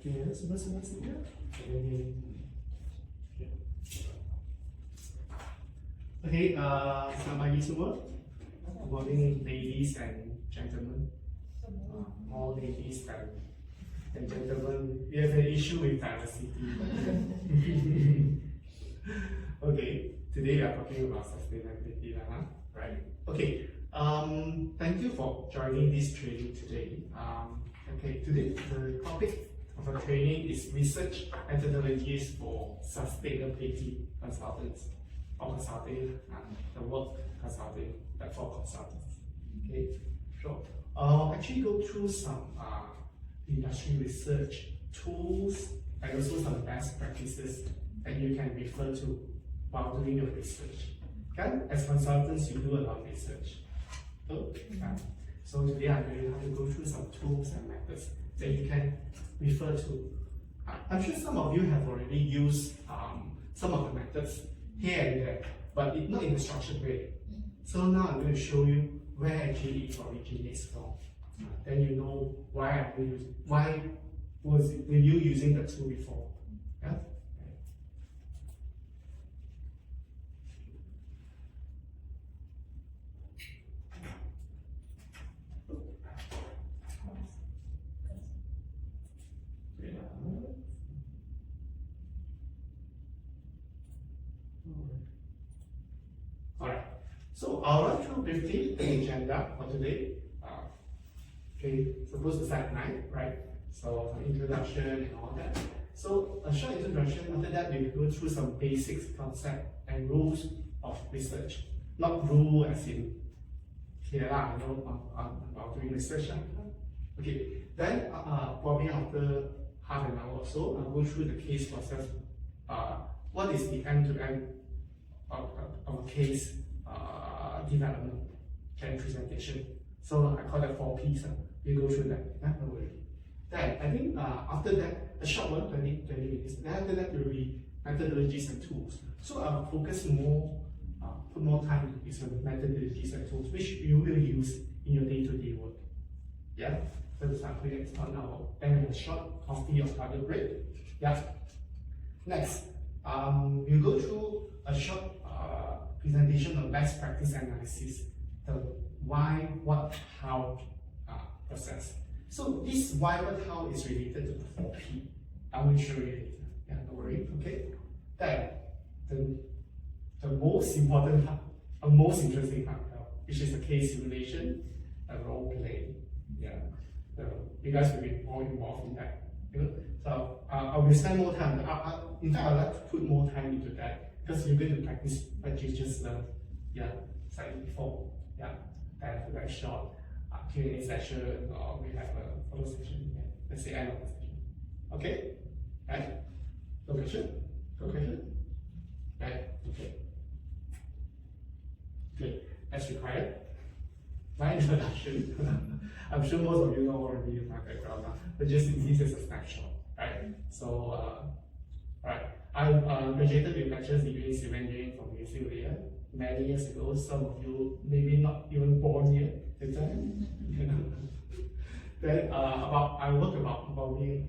Okay, sebelah sini. Okay, selamat pagi semua. Good morning, ladies and gentlemen. More ladies than gentlemen. We have an issue with diversity. Okay, today we are talking about sustainability, right? Okay. Thank you for joining this training today. Okay, today the topic of our training is research methodologies for sustainability consultants or consulting, the work consulting, for consultants. Okay, sure. I'll actually go through some industry research tools and also some best practices that you can refer to while doing your research. Okay, as consultants, you do a lot of research. So today I'm going to go through some tools and methods that you can refer to. I'm sure some of you have already used some of the methods here and there, but not in a structured way. So now I'm going to show you where actually it originates from. Then you know why were you using the tool before. Yeah? Alright, so I'll run through briefly the agenda for today. Okay, supposed to start at 9, right? So some introduction and all that. So a short introduction, after that we will go through some basics, concept and rules of research. Not rule as in here, about doing research. Okay, then probably after half an hour or so, I'll go through the case process. What is the end-to-end of a case development and presentation? So I call that 4 P's. We go through that. No worry. Then I think after that, a short one, 20 minutes. Then after that, there will be methodologies and tools. So I'll focus more, put more time into some methodologies and tools which you will use in your day-to-day work. Yeah. For example, it's on our end of a short coffee or other break. Yeah. Next, we'll go through a short presentation of best practice analysis, the why, what, how process. So this why, what, how is related to the 4P. I will show you later. Yeah, don't worry. Okay. Then the most important part, the most interesting part, which is the case simulation, a role play. Yeah. You guys will be more involved in that. So I will spend more time. In fact, I'd like to put more time into that because you're going to practice what you just learned. Yeah, slightly before. Yeah, have a very short Q&A session, or we have a photo session. Yeah. Let's say end of the session. Okay? Right? No question? No question? Right? Okay. Good. As required. My introduction. I'm sure most of you know already my background, but just this is a snapshot, right? So, right, I graduated with bachelor's degree in civil engineering from UCLA many years ago. Some of you maybe not even born yet at the time. Then I worked about probably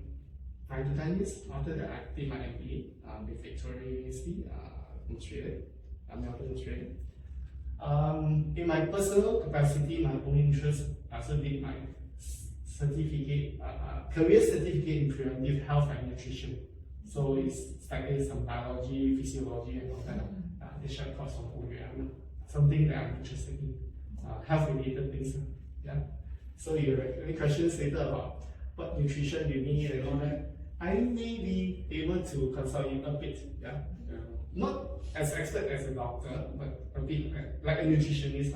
5 to 10 years. After that, I did my MBA with Victoria University in Australia, Melbourne, Australia. In my personal capacity, my own interest, I also did my certificate, career certificate in preventive health and nutrition. So it's studied some biology, physiology, and all that. The short course of OUM, something that I'm interested in, health-related things. Yeah. So you have any questions later about what nutrition you need and all that? I may be able to consult you a bit. Yeah. Not as expert as a doctor, but a bit like a nutritionist.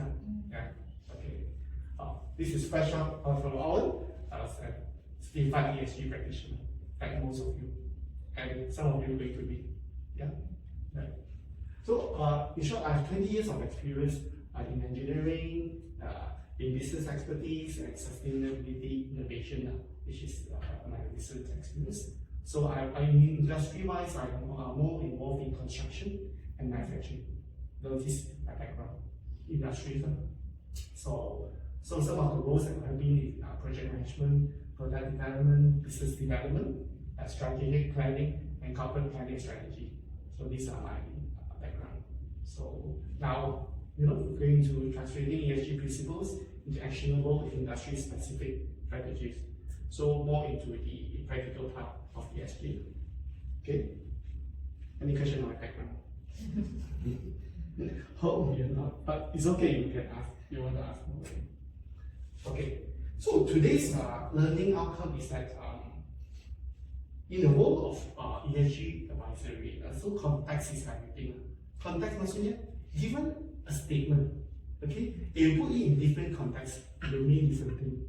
Yeah. Okay. This is fresh out from our certified ESG practitioner, like most of you, and some of you going to be. Yeah. Right. So in short, I have 20 years of experience in engineering, in business expertise, and sustainability innovation, which is my research experience. So industry-wise, I'm more involved in construction and manufacturing. This is my background, industries. So some of the roles that I've been in project management, product development, business development, strategic planning, and corporate planning strategy. So these are my background. So now, going to translating ESG principles into actionable industry-specific strategies. So more into the practical part of ESG. Okay. Any question on my background? Hope you're not, but it's okay. You can ask. You want to ask more? Okay. So today's learning outcome is that in the world of ESG advisory, so context is everything. Context maksudnya given a statement, okay, if you put it in different contexts, it will mean different thing.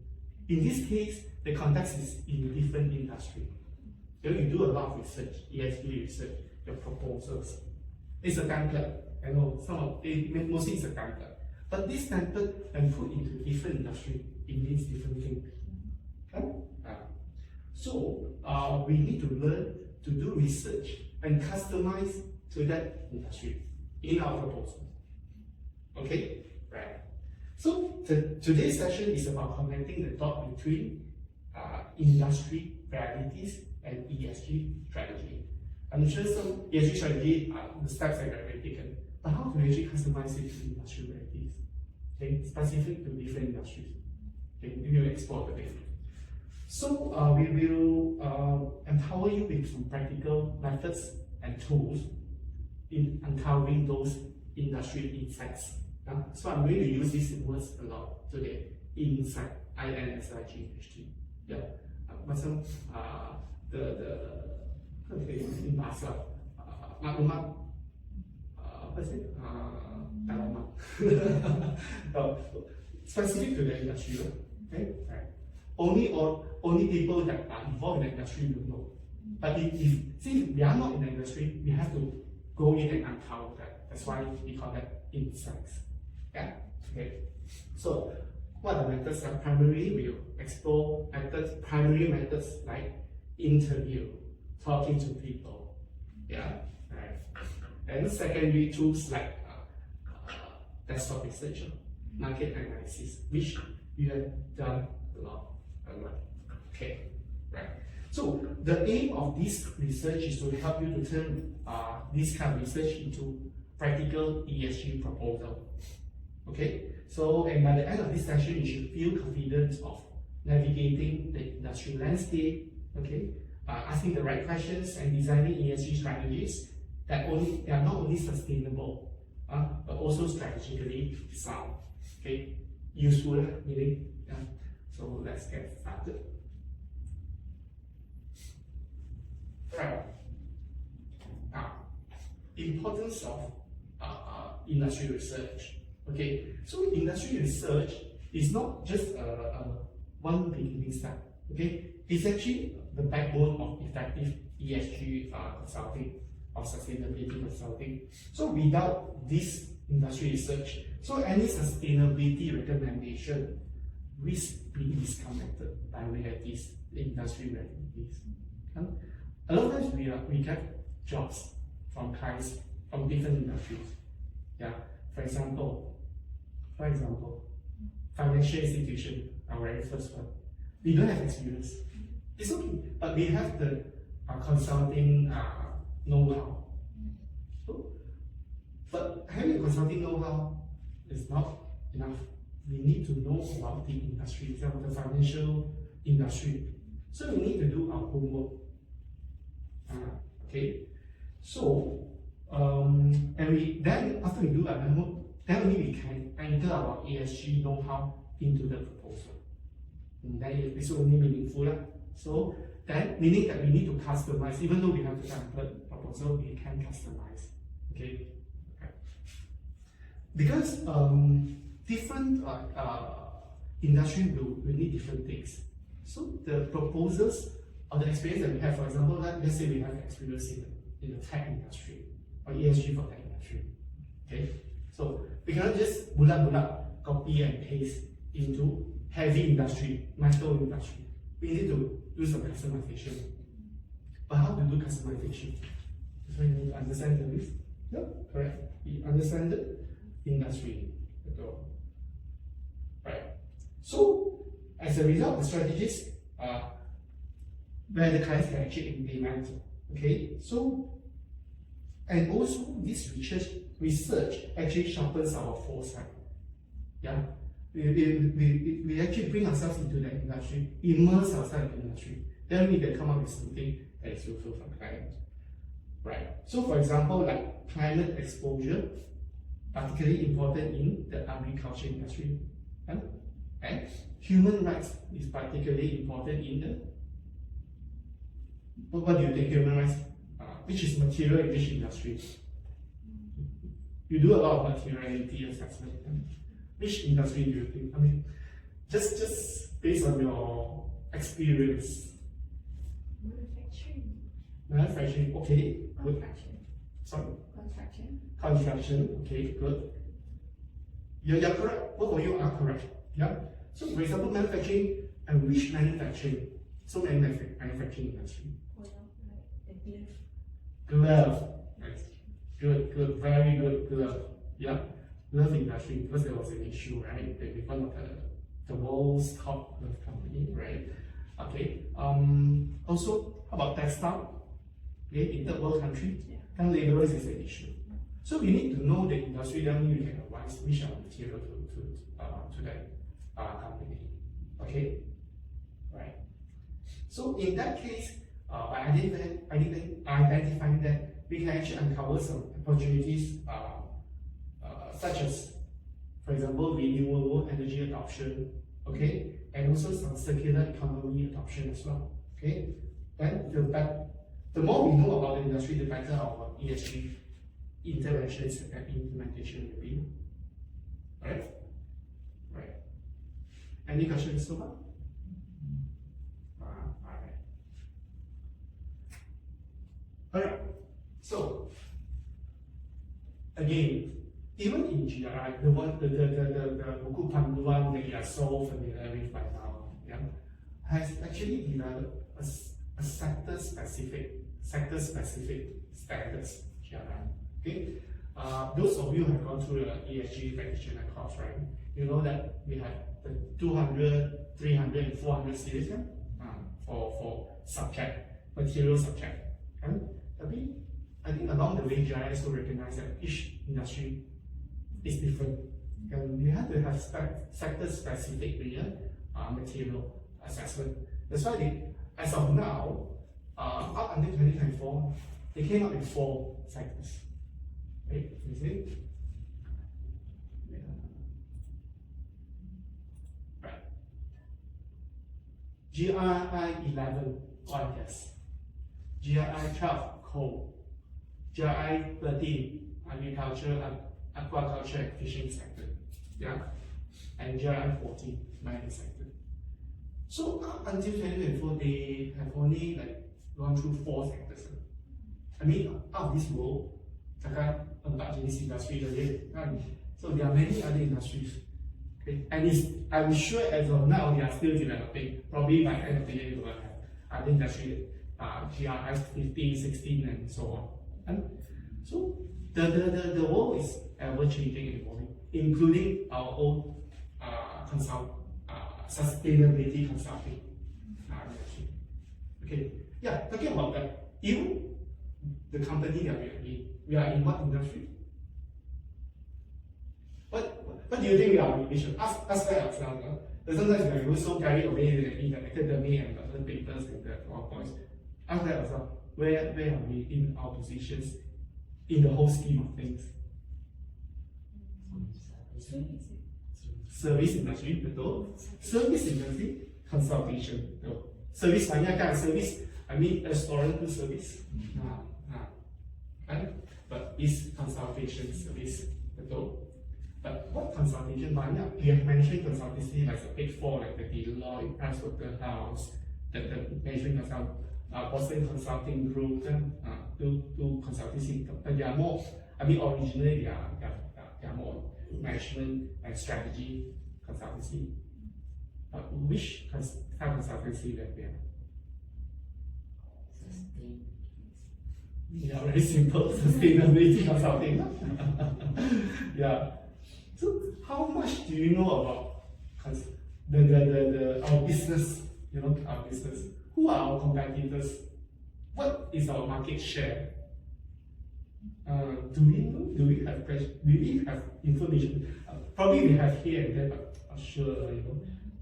In this case, the context is in different industry. You do a lot of research, ESG research, your proposals. It's a template. I know some of it, mostly it's a template. But this template, when put into different industry, it means different things. Okay? So we need to learn to do research and customize to that industry in our proposal. Okay? Right. So today's session is about connecting the dot between industry realities and ESG strategy. I'm sure some ESG strategy, the steps are already taken, but how to actually customize it to industry realities? Okay, specific to different industries. Okay, we will explore today. So we will empower you with some practical methods and tools in uncovering those industry insights. So I'm going to use these words a lot today. Insight, INSIGHT. Yeah. Macam in bahasa maklumat apa sih dalaman specific to the industry, okay? Right. Only people that are involved in the industry will know. But since we are not in the industry, we have to go in and uncover that. That's why we call that insights. Yeah. Okay. So what are the methods? Primarily, we'll explore primary methods like interview, talking to people. Yeah. Right. And secondary tools like desktop research, market analysis, which we have done a lot. Okay. Right. So the aim of this research is to help you to turn this kind of research into practical ESG proposal. Okay, so and by the end of this session, you should feel confident of navigating the industry landscape, okay, asking the right questions and designing ESG strategies that are not only sustainable, but also strategically sound, okay, useful, meaning, so let's get started. Right. Now, importance of industry research. Okay, so industry research is not just one beginning step. Okay, it's actually the backbone of effective ESG consulting or sustainability consulting. So without this industry research, so any sustainability recommendation risk being disconnected by way of these industry realities. A lot of times we get jobs from clients from different industries. Yeah, for example, financial institution, our very first one. We don't have experience. It's okay, but we have the consulting know-how. But having a consulting know-how is not enough. We need to know about the industry, about the financial industry. So we need to do our homework. Okay. So then after we do our homework, then only we can enter our ESG know-how into the proposal. And then this will only meaningful. So then meaning that we need to customize, even though we have the template proposal, we can customize. Okay. Because different industry will need different things. So the proposals or the experience that we have, for example, let's say we have experience in the tech industry or ESG for tech industry. Okay. So we cannot just bulat-bulat copy and paste into heavy industry, metal industry. We need to do some customization. But how to do customization? So you need to understand the risk. Yep, correct. We understand the industry. Right. So as a result, the strategies where the clients can actually implement. Okay, so and also this research actually sharpens our foresight. Yeah, we actually bring ourselves into the industry, immerse ourselves in the industry. Then we can come up with something that is useful for clients. Right. So for example, like climate exposure, particularly important in the agriculture industry. And human rights is particularly important in the, what do you think, human rights? Which is material in which industry? You do a lot of materiality assessment. Which industry do you think? I mean, just based on your experience. Manufacturing, okay. Construction. Sorry? Construction. Construction, okay, good. You're correct. Both of you are correct. Yeah. So, for example, manufacturing and which manufacturing? So, manufacturing industry. Glove. Nice. Good, very good glove. Yeah. Glove industry, because there was an issue, right? With one of the world's top glove company, right? Okay. Also, how about textile? Okay, in third world country, and laborers is an issue. So we need to know the industry, then we can advise which are material to that company. Okay, right. So in that case, by identifying that, we can actually uncover some opportunities, such as, for example, renewable energy adoption. Okay, and also some circular economy adoption as well. Okay, then the more we know about the industry, the better our ESG interventions and implementation will be. Right? Right. Any questions so far? Alright. So again, even in GRI, the Buku Panduan that you are so familiar with by now, yeah, has actually developed a sector-specific standards, GRI. Okay, those of you who have gone through the ESG practitioner course, right? You know that we have the 200, 300, and 400 series, yeah? For material subject. I think along the way, GRI also recognize that each industry is different, and you have to have sector-specific material assessment. That's why as of now, up until 2024, they came up with 4 sectors. Right? You see? Yeah. Right. GRI 11, oil and gas. GRI 12, coal. GRI 13, agriculture, aquaculture, and fishing sector. Yeah. And GRI 14, mining sector. So up until 2024, they have only gone through 4 sectors. I mean, out of this world, about this industry, so there are many other industries. Okay, and I'm sure as of now they are still developing. Probably by the end of the year, we will have other industry, GRI 15, 16, and so on. And so the world is ever changing and evolving, including our own sustainability consulting industry. Okay, yeah, talking about that, even the company that we are in what industry? What do you think we are in? We should ask ourselves. Sometimes we are so carried away in the academy and the other papers and the PowerPoints. Ask ourselves, where are we in our positions in the whole scheme of things? Service industry, betul. Service industry, consultation, betul. Service banyak kan? Service, I mean restaurant to service. Right? But is consultation service, betul. But what consultation banyak? You have mentioned consultancy like the Big Four, like the Deloitte, Pricewaterhouse, the management Boston Consulting Group, do consultancy. But they are more, I mean originally they are more management and strategy consultancy. But which type of consultancy that they are? Yeah, very simple, sustainability consulting. Yeah. So how much do you know about our business? Our business. who are our competitors? What is our market share? Do we know? Do we have information? Probably we have here and there, but not sure,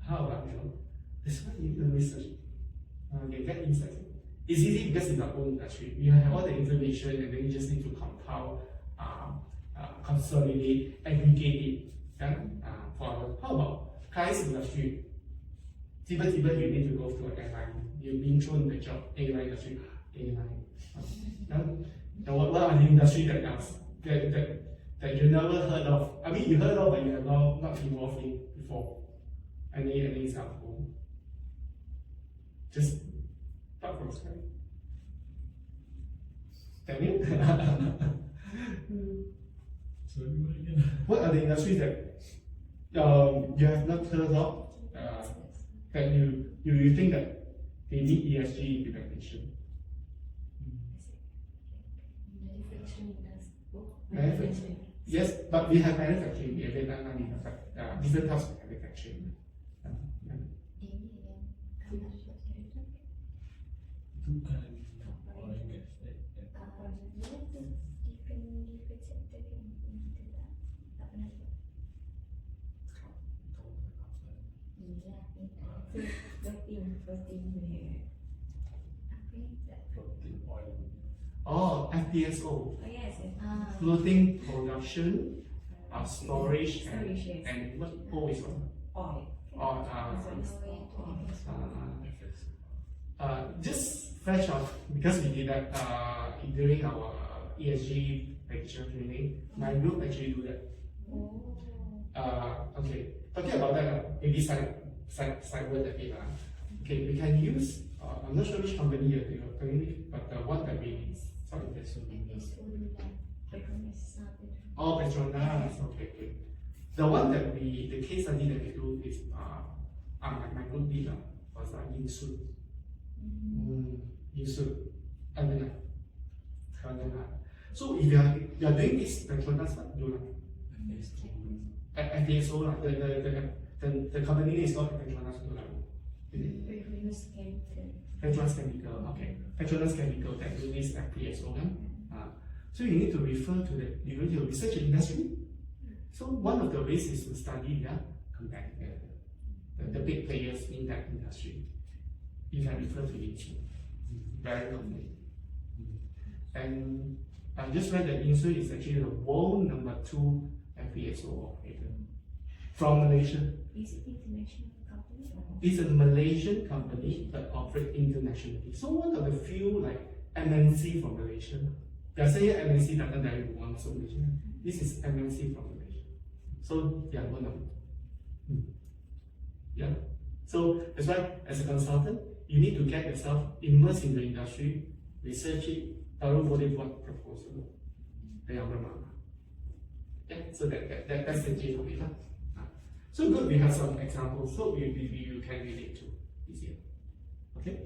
How about, that's why you can research. Get insights. It's easy because in our own industry, you have all the information and then you just need to compile, consolidate, aggregate it. How about clients industry? Even you need to go to an airline. You've been thrown the job, airline industry, airline. And what are the industry that you never heard of? I mean, you heard of, but you have not involved in before. Any example? Just start from scratch. Daniel? What are the industries that you have not heard of that you think that they need ESG implementation? Manufacturing. Yes, but we have manufacturing. We have different types of manufacturing. Oh, FPSO. Floating production, storage, and what is on? Just fresh off, because we did that during our ESG lecture training. My group actually do that. Okay, talking about that, maybe side word a bit. Okay, we can use. I'm not sure which company you're talking with, but the one that we Petronas. Okay. The one that the case study that we do is my group leader was Yinsu. So if you are doing this Petronas, FPSO, the company name is called Petronas. Petronas Chemical, okay. Petronas Chemical that do this FPSO. So you need to refer to you're going to research the industry. So one of the ways is to study the big players in that industry. You can refer to it very commonly. And I just read that Insu is actually the world number 2 FPSO operator from Malaysia. Is it international company? It's a Malaysian company that operates internationally. So one of the few MNC from Malaysia. They are saying MNC doesn't very one so Malaysia. This is MNC from Malaysia. So yeah, one of them. Yeah. So that's why as a consultant, you need to get yourself immersed in the industry, research it, buat proposal. Yeah, so that's the gist of it. So good, we have some examples, so you can relate to easier. Okay?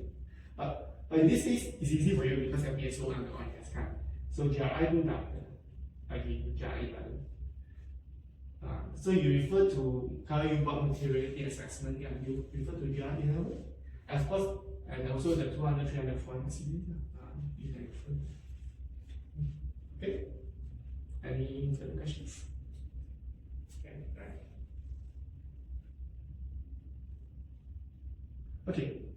But in this case, it's easy for you because FPSO and the oil gas kan. So GRI pun tak ada. Lagi GRI tak ada. So you refer to kalau you buat materiality assessment, you refer to GRI level. Of course, and also the 200, 300, 400 series. You can refer. Okay? Any further questions? Okay, right. Okay,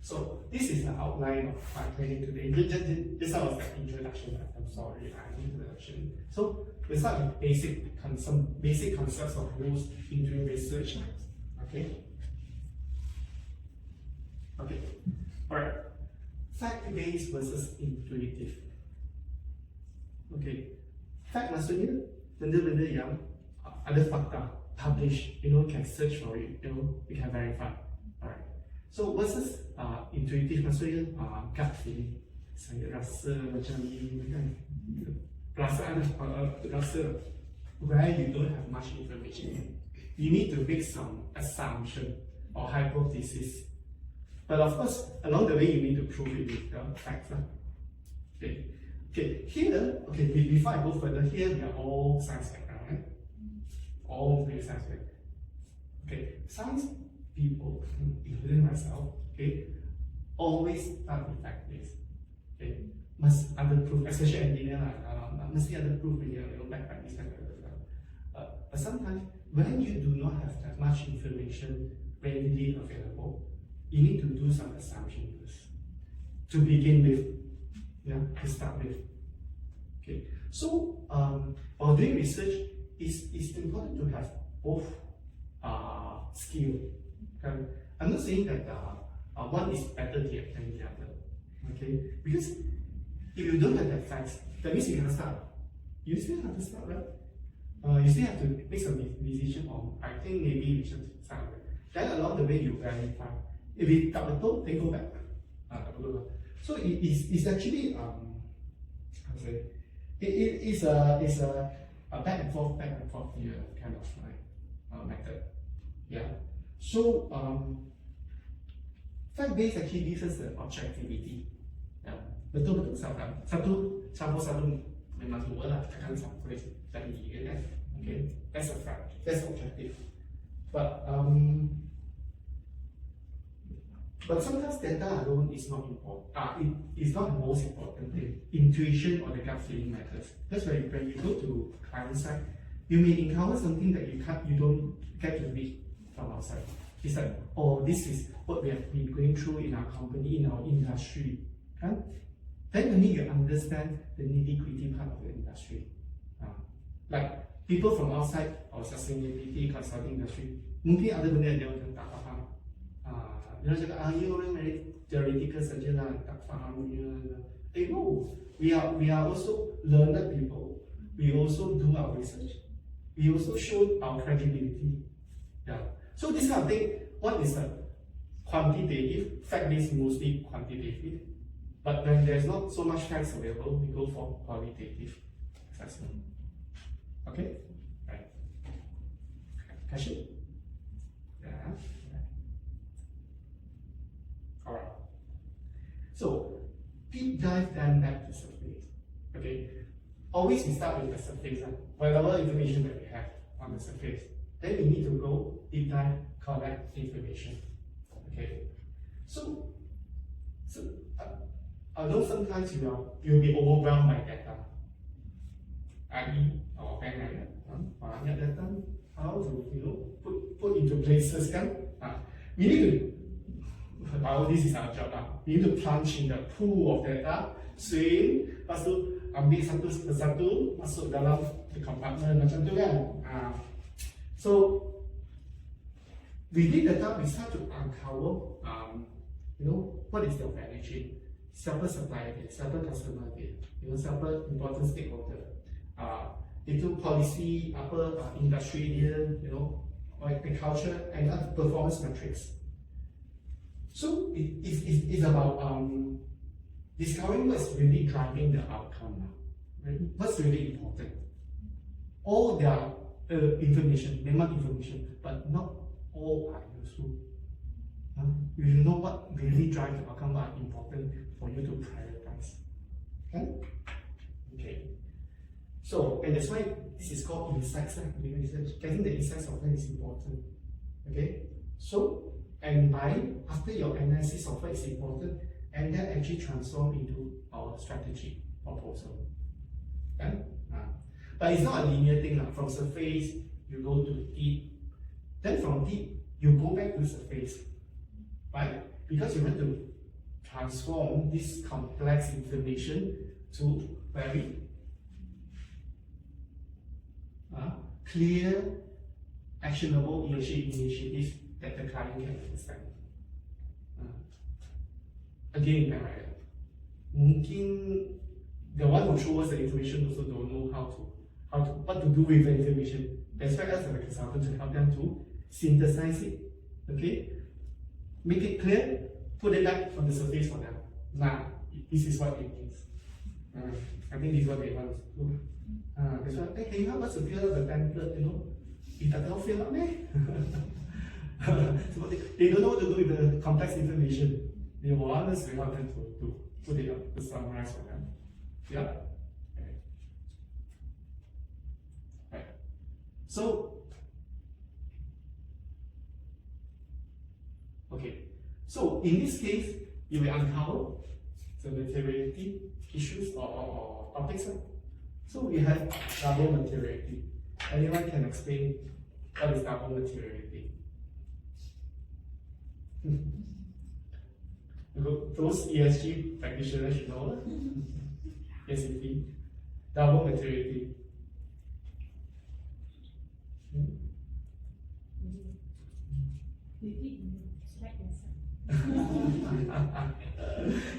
so this is the outline of my training today. This was the introduction. I'm sorry, introduction. So we start with some basic concepts of rules in doing research. Okay. Okay. Alright. Fact-based versus intuitive. Okay. Fact maksudnya benda-benda yang ada fakta, publish, can search for it, we can verify. Alright. So versus intuitive maksudnya gut feeling. Saya rasa macam ini kan. Rasa where you don't have much information. You need to make some assumption or hypothesis. But of course, along the way you need to prove it with the facts. Okay. Before I go further, here we are all science background, right? All three science background. Okay, science people, including myself, always start with fact-based. Okay, must underproof, especially engineer must be underproof when you're back by this kind of but sometimes when you do not have that much information readily available, you need to do some assumption first to begin with, to start with. Okay, so while doing research, it's important to have both skill. Okay? I'm not saying that one is better than the other. Okay, because if you don't have that facts, that means you cannot start. You still have to start, right? You still have to make some decision on, I think maybe we should start. Then along the way you verify. If it got the toe, then go back. So it's actually how to say, it's a back and forth kind of method. Yeah. So fact-based actually gives us the objectivity. Betul satu memang dua lah, takkan satu dan tiga kan. Okay, that's a fact, that's objective. But sometimes data alone is not important. It is not the most important thing. Intuition or the gut feeling matters. That's why when you go to client side, you may encounter something that you don't get to read from outside. It's like, oh, this is what we have been going through in our company, in our industry. Okay? Then you need to understand the nitty-gritty part of the industry. Like people from outside or sustainability consulting industry, mungkin ada benda yang dia tak faham. Dia cakap, you orang theoretical saja lah, tak faham punya. No, we are also learned people. We also do our research. We also show our credibility. Yeah. So this kind of thing, what is the quantitative? Fact-based mostly quantitative. But when there's not so much facts available, we go for qualitative assessment. Okay? Right. Question? Yeah. Alright. So deep dive then back to surface. Okay. Always we start with the surface. Whatever information that we have on the surface. Then we need to go deep dive, collect information. Okay. So although sometimes you'll be overwhelmed by data, i.e. or banyak data, how to put into places kan? We need to, this is our job. We need to plunge in the pool of data, swim, lepas tu ambil satu persatu, masuk dalam the compartment macam tu kan? So with the data, we start to uncover, what is your value chain? Siapa supplier dia, siapa customer dia, siapa important stakeholder, itu policy, industry dia, like the culture and other performance metrics. So it's about discovering what's really driving the outcome, what's really important. All their information, memang information, but not all are useful. You should know what really drives the outcome, what are important for you to prioritize. Okay? Okay. So, and that's why this is called insights. Getting the insights of that is important. Okay? So, and after your analysis of what is important, and that actually transform into our strategy proposal. Okay? But it's not a linear thing. From surface, you go to deep. Then from deep, you go back to surface. Right? Because you want to transform this complex information to very clear, actionable initiatives that the client can understand. Again, mungkin the one who shows us the information also don't know what to do with the information. That's why us as a consultant to help them to synthesize it. Okay? Make it clear, put it back on the surface for them. Now, this is what it means. I think this is what they want to do. That's why, hey, can you help us to fill out the template, If they don't fill out, so they don't know what to do with the complex information. They want us to help them to put it up, to summarize for them. Yeah? Right. So, okay. So in this case, you will uncover the materiality issues or topics. So we have double materiality. Anyone can explain what is double materiality? Those ESG practitioners should know. Yes, indeed. Double materiality.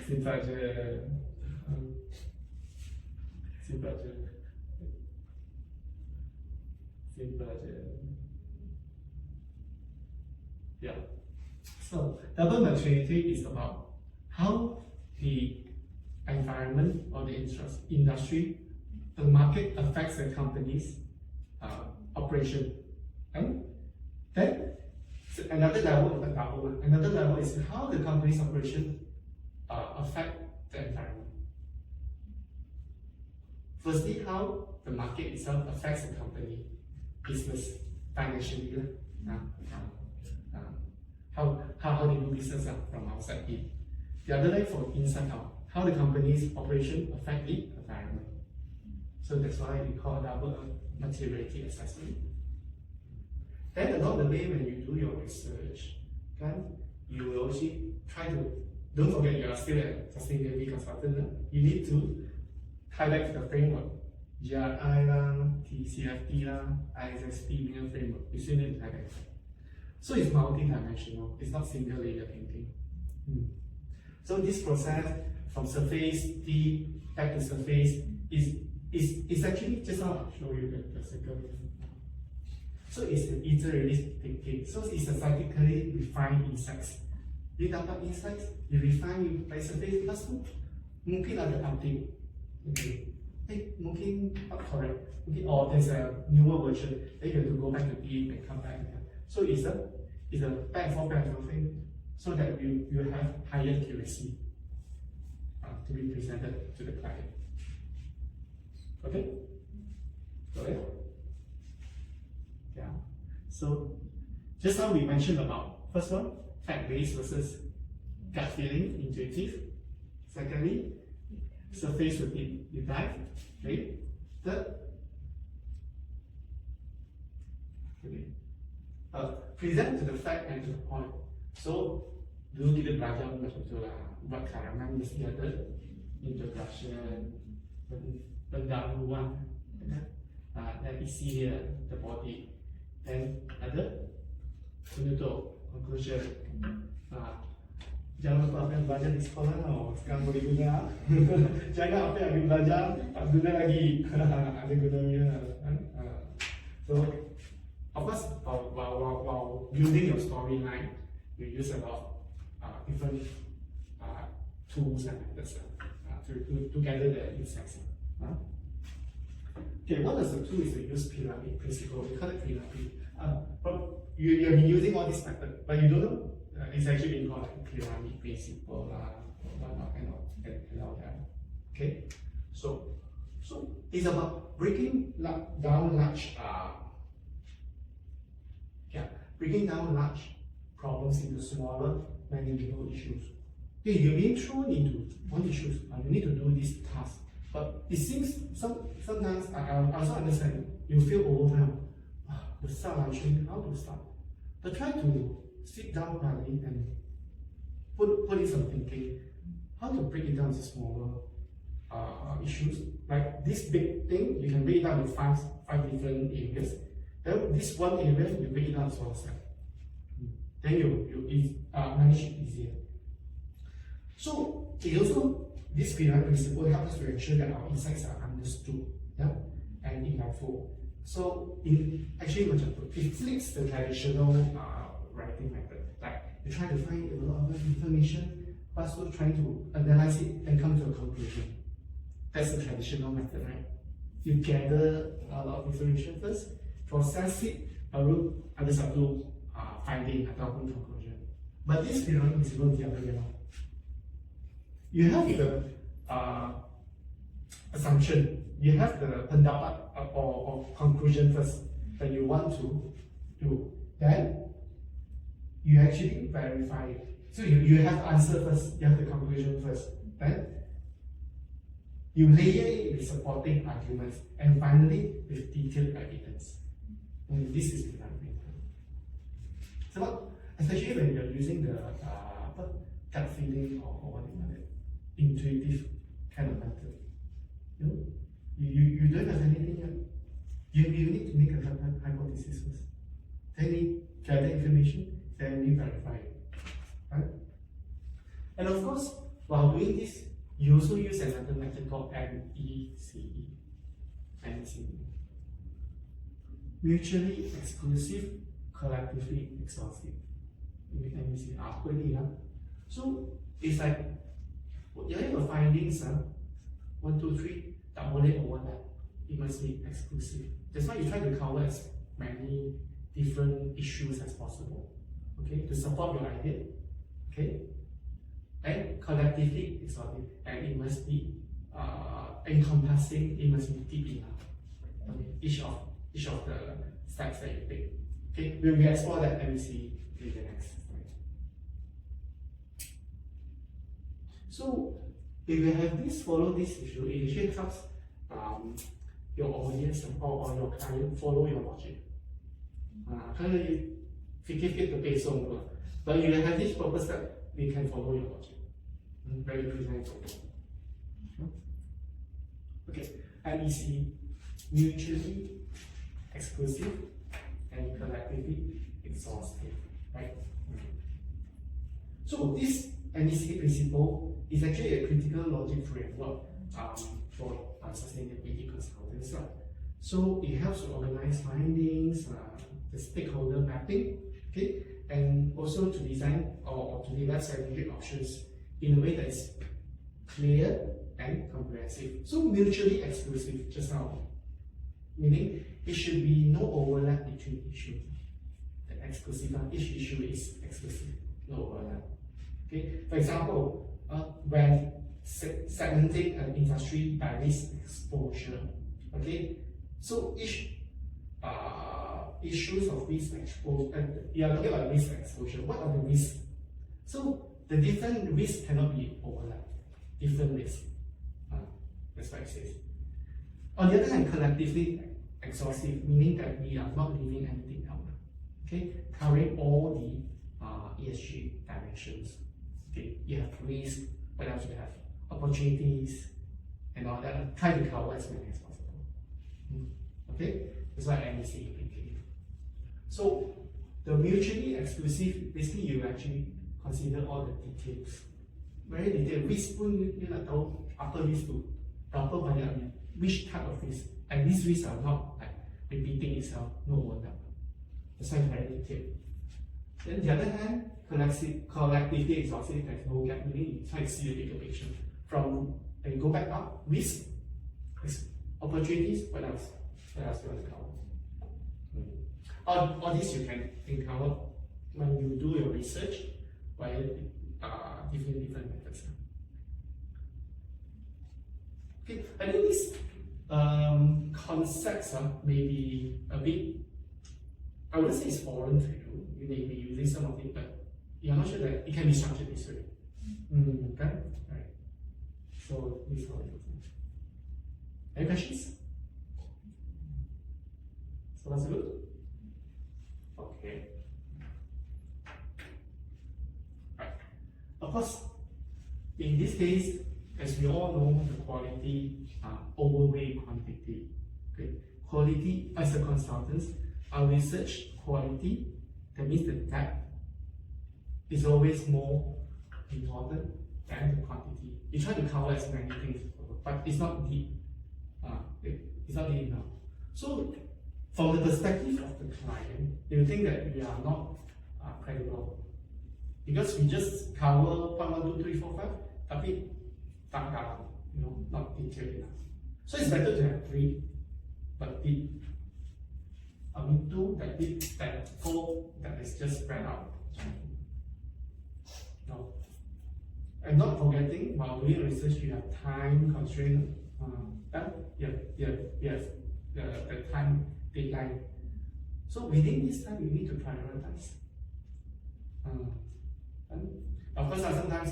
Simple je. Simple je. Simple je. Yeah. So double materiality is about how the environment or the industry, the market affects the company's operation. And then another level is how the company's operation affect the environment. Firstly, how the market itself affects the company, business, financially. How they do business from outside in. The other leg from inside out, how the company's operation affect the environment. So that's why we call double materiality assessment. Then along the way, when you do your research, you will also try to, don't forget you are still a sustainability consultant, you need to tie back to the framework, GRI, TCFD, ISSP framework, you still need to tie back. So it's multi-dimensional, it's not single layer thinking. So this process from surface, deep, back to surface, is actually, just now I'll show you the second. So it's an iterative thinking. So it's a scientifically refined insights. You dapat insights, you refine, you by surface, lepas tu mungkin ada update. Okay. Mungkin not correct. Okay, or there's a newer version, then you have to go back to deep and come back. So it's a back and forth thing, so that you have higher accuracy to be presented to the client. Okay? Got it? Yeah. So just now we mentioned about first one, fact-based versus gut feeling, intuitive. Secondly, surface to deep dive. Okay. Third, present to the fact and to the point. So dulu kita belajar betul lah, buat karangan mesti ada introduction, pendahuluan, dan isi dia, the body, then ada penutup, conclusion. Jangan lupa apa yang belajar di sekolah tau, sekarang boleh guna. Jangan apa yang you belajar tak guna lagi, ada gunanya. So of course, while building your storyline, you use a lot of different tools and methods to gather the insights. Okay, one of the tools is to use pyramid principle. We call it pyramid. You have been using all these methods, but you don't know it's actually been called like pyramid principle or whatnot and all that. Okay, so it's about breaking down large problems into smaller, manageable issues. Okay, you're being thrown into one issue, you need to do this task. But it seems sometimes I also understand you feel overwhelmed. The start actually how to start. But try to sit down quietly and put in some thinking. How to break it down to smaller issues. Like this big thing, you can break it down into five different areas. Then this one area, you break it down to small steps. Then you manage it easier. So it also, this pyramid principle helps us to ensure that our insights are understood, yeah, and impactful. So actually it flips the traditional writing method. Like you try to find a lot of information, but still trying to analyze it and come to a conclusion. That's the traditional method, right? You gather a lot of information first, process it, baru ada satu finding ataupun conclusion. But this pyramid is going the other way around. You have the assumption, you have the pendapat or conclusion first that you want to do. Then you actually verify it. So you have to answer first, you have the conclusion first. Then you layer it with supporting arguments, and finally with detailed evidence. And this is development. So what, especially when you're using the gut feeling or what you call it, intuitive kind of method. You don't have anything yet. You need to make a hypothesis first. Then you gather information, then you verify it. Right? And of course, while doing this, you also use another method called MECE. Mutually exclusive, collectively exhaustive. MECE. So it's like you have your findings, 1, 2, 3, double it or that. It must be exclusive. That's why you try to cover as many different issues as possible. Okay, to support your idea. Okay, and collectively exhaustive, and it must be encompassing. It must be deep enough. Okay, each of the steps that you take. Okay, we will explore that MECE in the next slide. So if you have this, follow this issue, it actually helps your audience or your client follow your logic. 可以 fikir-fikir berbeza, but you have this purpose that they can follow your logic. Very presentable. Okay, MECE, mutually exclusive and collectively exhaustive, right? So this MECE principle is actually a critical logic framework for sustainability consultants. So it helps to organize findings, the stakeholder mapping, okay, and also to design or to develop strategic options in a way that is clear and comprehensive. So mutually exclusive, just now, meaning it should be no overlap between issues. The exclusive each issue is exclusive, no overlap. Okay, for example, when segmenting an industry by risk exposure, okay, so each issues of risk exposure, you are talking about risk exposure. What are the risks? So the different risks cannot be overlapped. Different risks. That's what it says. On the other hand, collectively exhaustive, meaning that we are not leaving anything out. Okay, covering all the ESG dimensions. Okay, you have risk. What else you have? Opportunities and all that. Try to cover as many as possible. Okay, that's why MECE thinking. So the mutually exclusive, basically you actually consider all the details. Very detailed. Risk pun you nak tahu apa risk tu, berapa banyak, which type of risk, and these risks are not like repeating itself, no overlap. That's why it's very detailed. Then the other hand, collectively exhaustive, there's no gap. Meaning you try to see the bigger picture. From and go back up, risk, opportunities, what else? What else do you want to cover? All this you can cover when you do your research via different methods. Okay, I think these concepts may be a bit, I wouldn't say it's foreign to you. You may be using some of it, but you're not sure that it can be structured this way. Okay? Right. So this is how it looks. Any questions? So that's good? Okay. Right. Of course, in this case, as we all know, the quality overweigh quantity. Okay. Quality, as a consultant, our research quality, that means the depth, is always more important than the quantity. You try to cover as many things, but it's not deep. It's not deep enough. So, from the perspective of the client, they will think that we are not credible. Because we just cover 1, 2, 3, 4, 5, tapi tak dalam, not detailed enough. So it's better to have 3, but deep. 2 that deep, that 4 that is just spread out. No. And not forgetting, while doing research, you have time constraint. Yes, the time deadline. So within this time, you need to prioritize. Of course, sometimes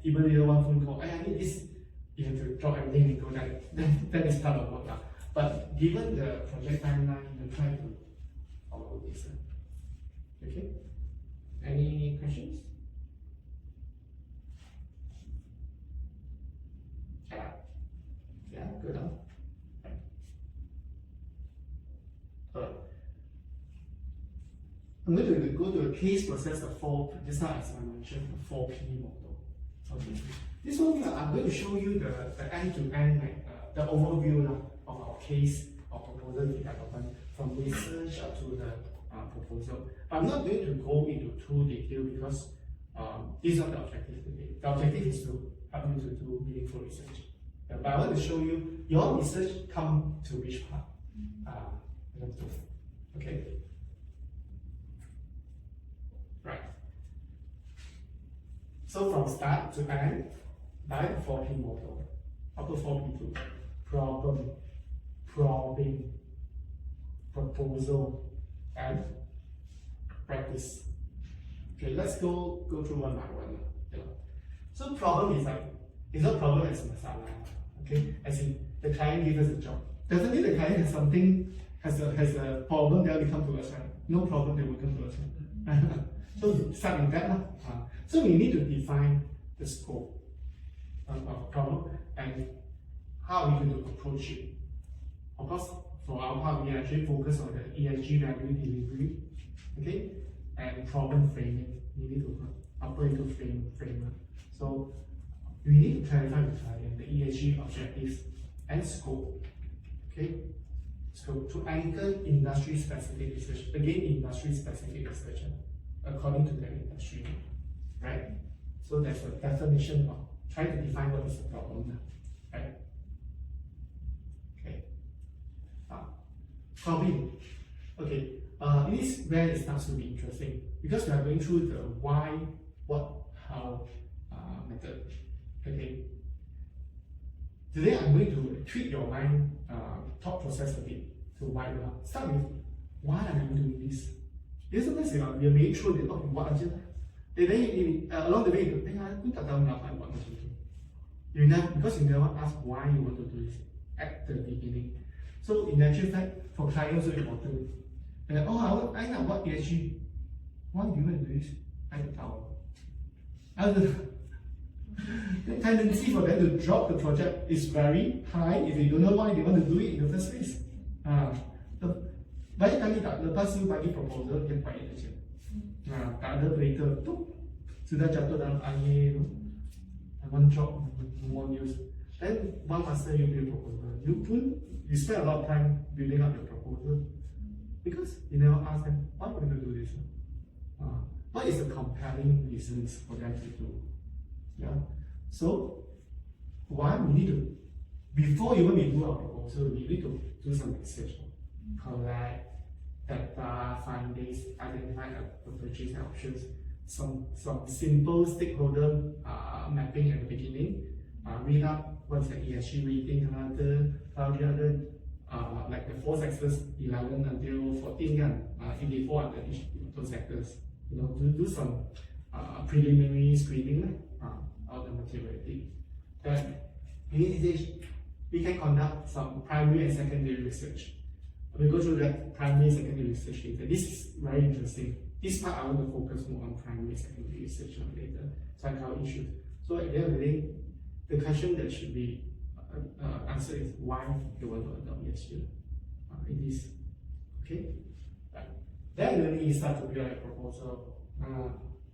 people didn't want phone call. I need this. You have to drop everything and go that. That is part of work. But given the project timeline, you try to follow this. Okay. Any questions? Yeah, good. I'm going to go to a case process of 4, just now as I mentioned, the 4P model. Okay. This one, I'm going to show you the end-to-end, the overview of our case or proposal development from research up to the proposal. But I'm not going to go into too detail because this is not the objective today. The objective is to help you to do meaningful research. But I want to show you your research come to which part. Okay. Right. So from start to end, by the 4P model. Upper 4P2. Problem, probing, proposal, and practice. Okay, let's go through one by one. Yeah. So problem is it's not problem as masala. Okay, as in the client gives us a job. Definitely the client has something, has a problem, they'll come to us, right? No problem, they will come to us. Right? So start with that. So we need to define the scope of problem and how we going to approach it. Of course, for our part, we actually focus on the ESG value delivery, okay, and problem framing. We need to operate to framework. So we need to clarify with client the ESG objectives and scope, okay. So to anchor industry specific research, again industry specific research according to the industry, right? So there's a definition of try to define what is the problem, right? Okay. Probing. Okay. This is where it starts to be interesting because we are going through the why, what, how method. Okay. Today I'm going to tweak your mind thought process a bit to why we are. Start with why am I doing this? Because sometimes we are very sure that what aja. Then along the way, aku tak tahu kenapa buat macam tu. Because you never ask why you want to do this at the beginning. So in actual fact, for clients also important. I nak buat ESG. Why do you want to do this? I tak tahu. The tendency for them to drop the project is very high if they don't know why they want to do it in the first place. Banyak kali tak lepas you bagi proposal dia quiet aja. Tak ada berita tu sudah jatuh dalam air tu. One job, no more news. Then one master you build proposal. You spend a lot of time building up your proposal because you never ask them why would you do this. What is the compelling reasons for them to do? Yeah. So one, we need to, before even we do our proposal, we need to do some research, collect data, findings, identify the purchase options, some simple stakeholder mapping at the beginning, read up what's the ESG rating, like the 4 sectors, 11 until 14, if they fall under each of those sectors, do some preliminary screening of the materiality. Then we can conduct some primary and secondary research. We go through that primary and secondary research later. This is very interesting. This part I want to focus more on primary and secondary research later. So I cover issues. So at the end of the day, the question that should be answered is why you want to adopt ESG. It is okay. Then when you start to build a proposal,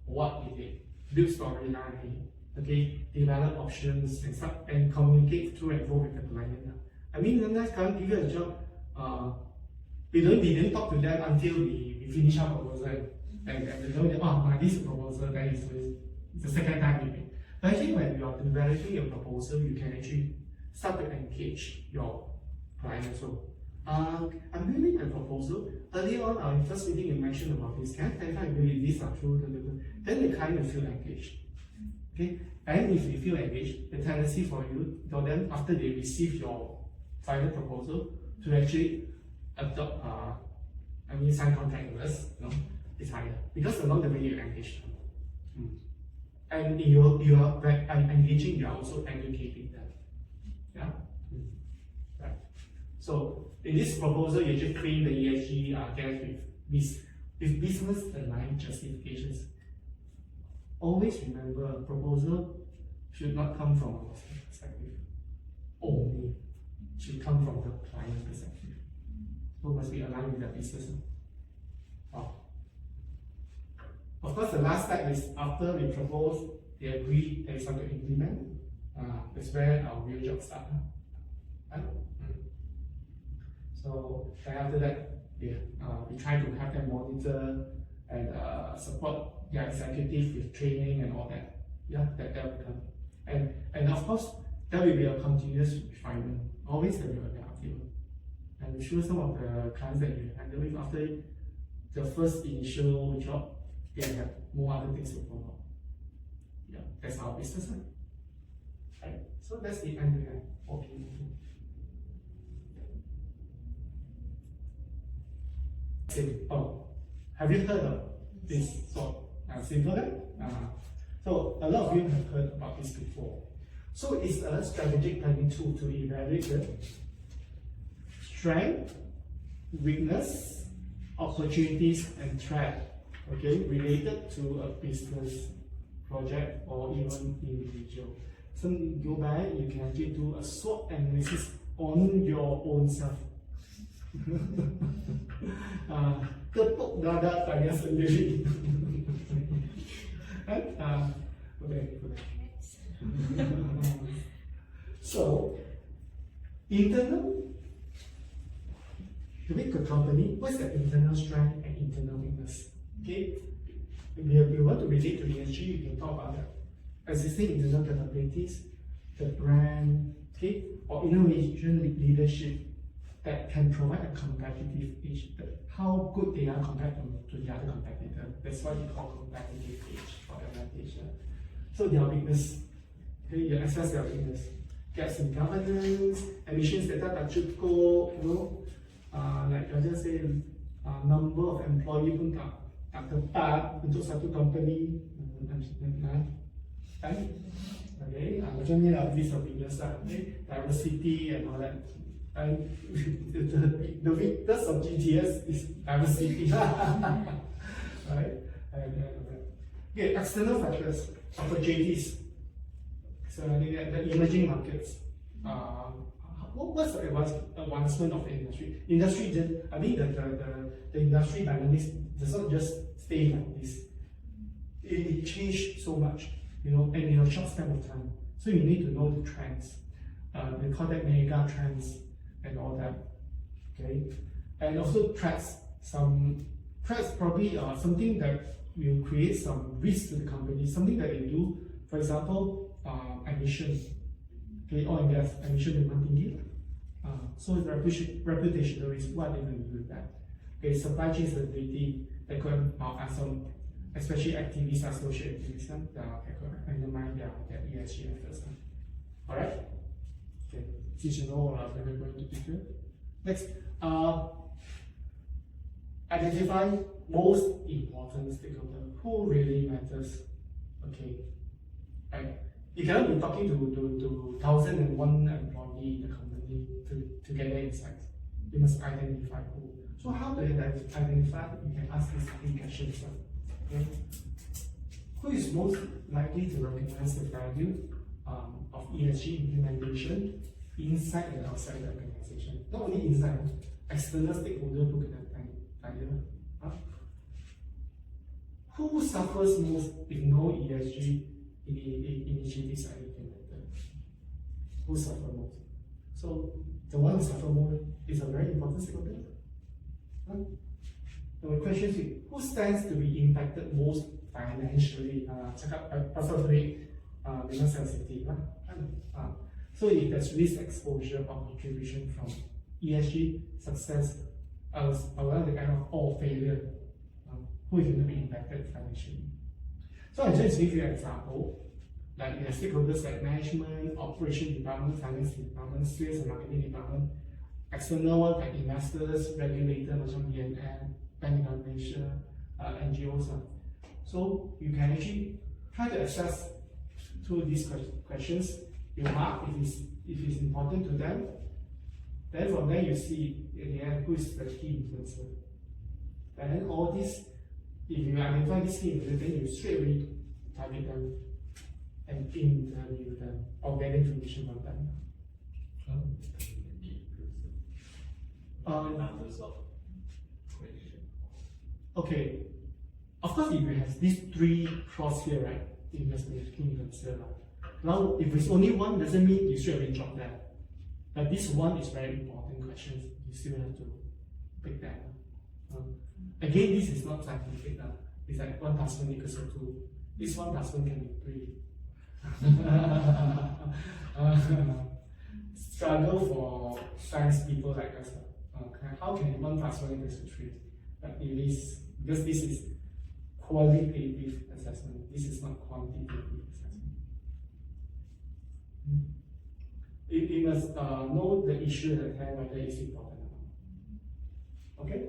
what is it? Build storyline. Okay, develop options and communicate to and fro with the client. I mean, sometimes client give you a job, we didn't talk to them until we finish our proposal and they know that this proposal then is the second time we make. But actually, when you are developing your proposal, you can actually start to engage your client also. I'm building a proposal. Earlier on, our first meeting, you mentioned about this. Can I clarify if these are true? Then the client will feel engaged. Okay, and if you feel engaged, the tendency for them after they receive your final proposal to actually adopt, sign contract with us, is higher because along the way you engage them. and you are engaging, you are also educating them. Yeah. Right. So in this proposal, you just claim the ESG gap with business aligned justifications. Always remember, a proposal should not come from our perspective only. It should come from the client perspective. So must be aligned with the business. Of course, the last step is after we propose, they agree, they start to implement. That's where our real job starts. Right? So then after that, we try to have them monitor and support their executive with training and all that. Yeah, that will come. And of course, there will be a continuous refinement. Always there will be an update. And I'm sure some of the clients that you handle with after the first initial job, they have more other things to follow. Yeah, that's our business. Right? So that's the end-to-end. Okay. Oh, have you heard of this sort? Simple. So a lot of you have heard about this before. So it's a strategic planning tool to evaluate the strength, weakness, opportunities, and threat, okay, related to a business project or even individual. So you go back, you can actually do a SWOT analysis on your own self. Tepuk dada tanya sendiri. Okay. So, internal, to make a company, what's the internal strength and internal weakness? Okay, if you want to relate to ESG, you can talk about the existing internal capabilities, the brand, okay, or innovation leadership that can provide a competitive edge, how good they are compared to the other competitor. That's what you call competitive edge or advantage. So their weakness, okay, you assess their weakness. Gaps in governance, emissions data tak cukup, like I just say, number of employee pun tak tepat untuk satu company, right? Okay, macam ni lah, list of weakness lah, okay, diversity and all that. And the weakness of GTS is diversity, right? Okay, external factors, opportunities. So the emerging markets. What's the advancement of the industry? I think the industry dynamics does not just stay like this. It changed so much, and in a short span of time. So you need to know the trends. We call that mega trends and all that. Okay, and also threats. Some threats probably are something that will create some risk to the company. Something that they do, for example, emission. Okay, oil and gas emission demand tinggi. So reputational risk, what are they going to do with that? Okay, supply chain stability, that could some, especially activists, social activists, that could undermine their ESG efforts. Alright? Okay, since you know what we're going to do. Next, identify most important stakeholder. Who really matters? Okay, right? You cannot be talking to 1,001 employees in the company to gather insights. You must identify who. So how do you identify? You can ask these three questions. Okay? Who is most likely to recognize the value of ESG implementation inside and outside the organization? Not only inside, external stakeholders who can tanya. Who suffers most if no ESG initiatives are implemented? Who suffers most? So the one who suffers most is a very important stakeholder. The question is, who stands to be impacted most financially? Preferably, sensitive. So if there's risk exposure or contribution from ESG success, around the kind of all failure, who is going to be impacted financially? So I just give you an example, like the stakeholders like management, operation department, finance department, sales and marketing department, external one like investors, regulator, macam BNN, Bank of Malaysia, NGOs. So you can actually try to assess through these questions. You mark if it's important to them. Then from there you see in the end who is the key influencer. And then all this, if you identify this key influencer, then you straight away target them and interview them or get information from them. Okay. Of course, if you have these three clauses here, right, it must be a key influencer. Now, if it's only one, doesn't mean you straight away drop that. But this one is very important question. You still have to pick that. Again, this is not scientific. It's like 1 plus 1 equals 2. This 1 plus 1 can be 3. Struggle for science people like us. How can 1 plus 1 equals 3? But it is, because this is qualitative assessment. This is not quantitative assessment. You must know the issue at hand, whether it's important or not. Okay?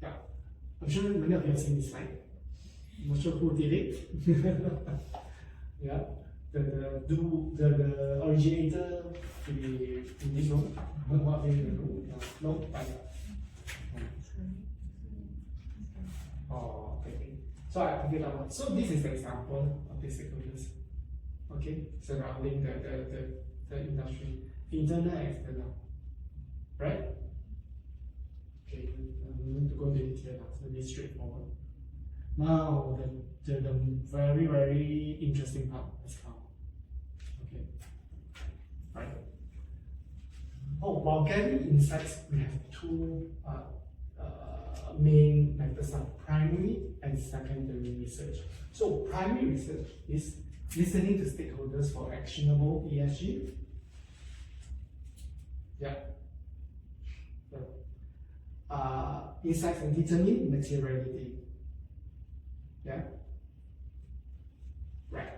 Yeah. I'm sure many of you have seen this slide. I'm not sure who did it. Yeah. The originator to be in this room. What in the room? No, but oh, okay. So I pick it up. So this is the example of the stakeholders. Okay, surrounding the industry, internal and external. Right? Okay, we need to go into detail now, so this is straightforward. Now the very, very interesting part has come. Okay. Right. Oh, while gathering insights, we have two main methods of primary and secondary research. So primary research is listening to stakeholders for actionable ESG. Yeah. Insights and determine materiality. Yeah. Right.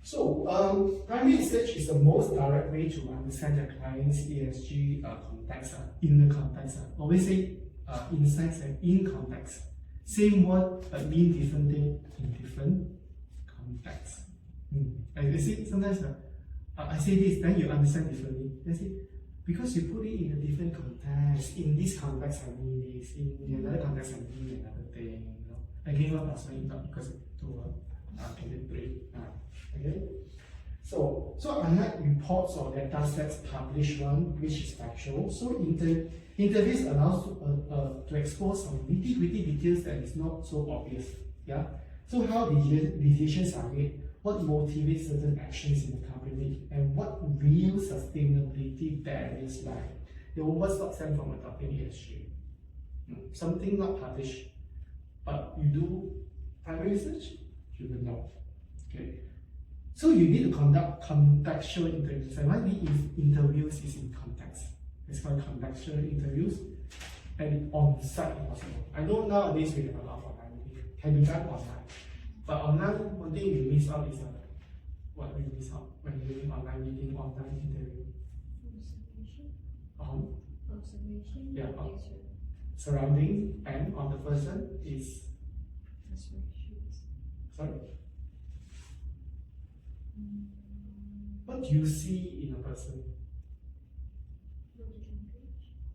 So primary research is the most direct way to understand the client's ESG context. In the context, always say insights and in context. Same word but mean different thing in different contexts. And you see, sometimes I say this, then you understand differently. You see, because you put it in a different context. In this context, I mean this. In another context, I mean another thing. You know, again, 1 plus 1 not because 2 can be 3. Okay. So unlike reports or data sets published one, which is factual, so interviews allows to expose some nitty-gritty details that is not so obvious. Yeah. So how decisions are made, what motivates certain actions in the company, and what real sustainability barriers lie. What stops them from adopting ESG? Something not published, but you do primary research, you will know. Okay. So you need to conduct contextual interviews. And why the interviews is in context. It's called contextual interviews, and on-site if possible. I know nowadays we have a lot of online meeting. Can be done online. But online, one thing we miss out is what we miss out when doing online meeting, online interview. Observation. Observation. Yeah. Surrounding and on the person is. Sorry. What do you see in a person?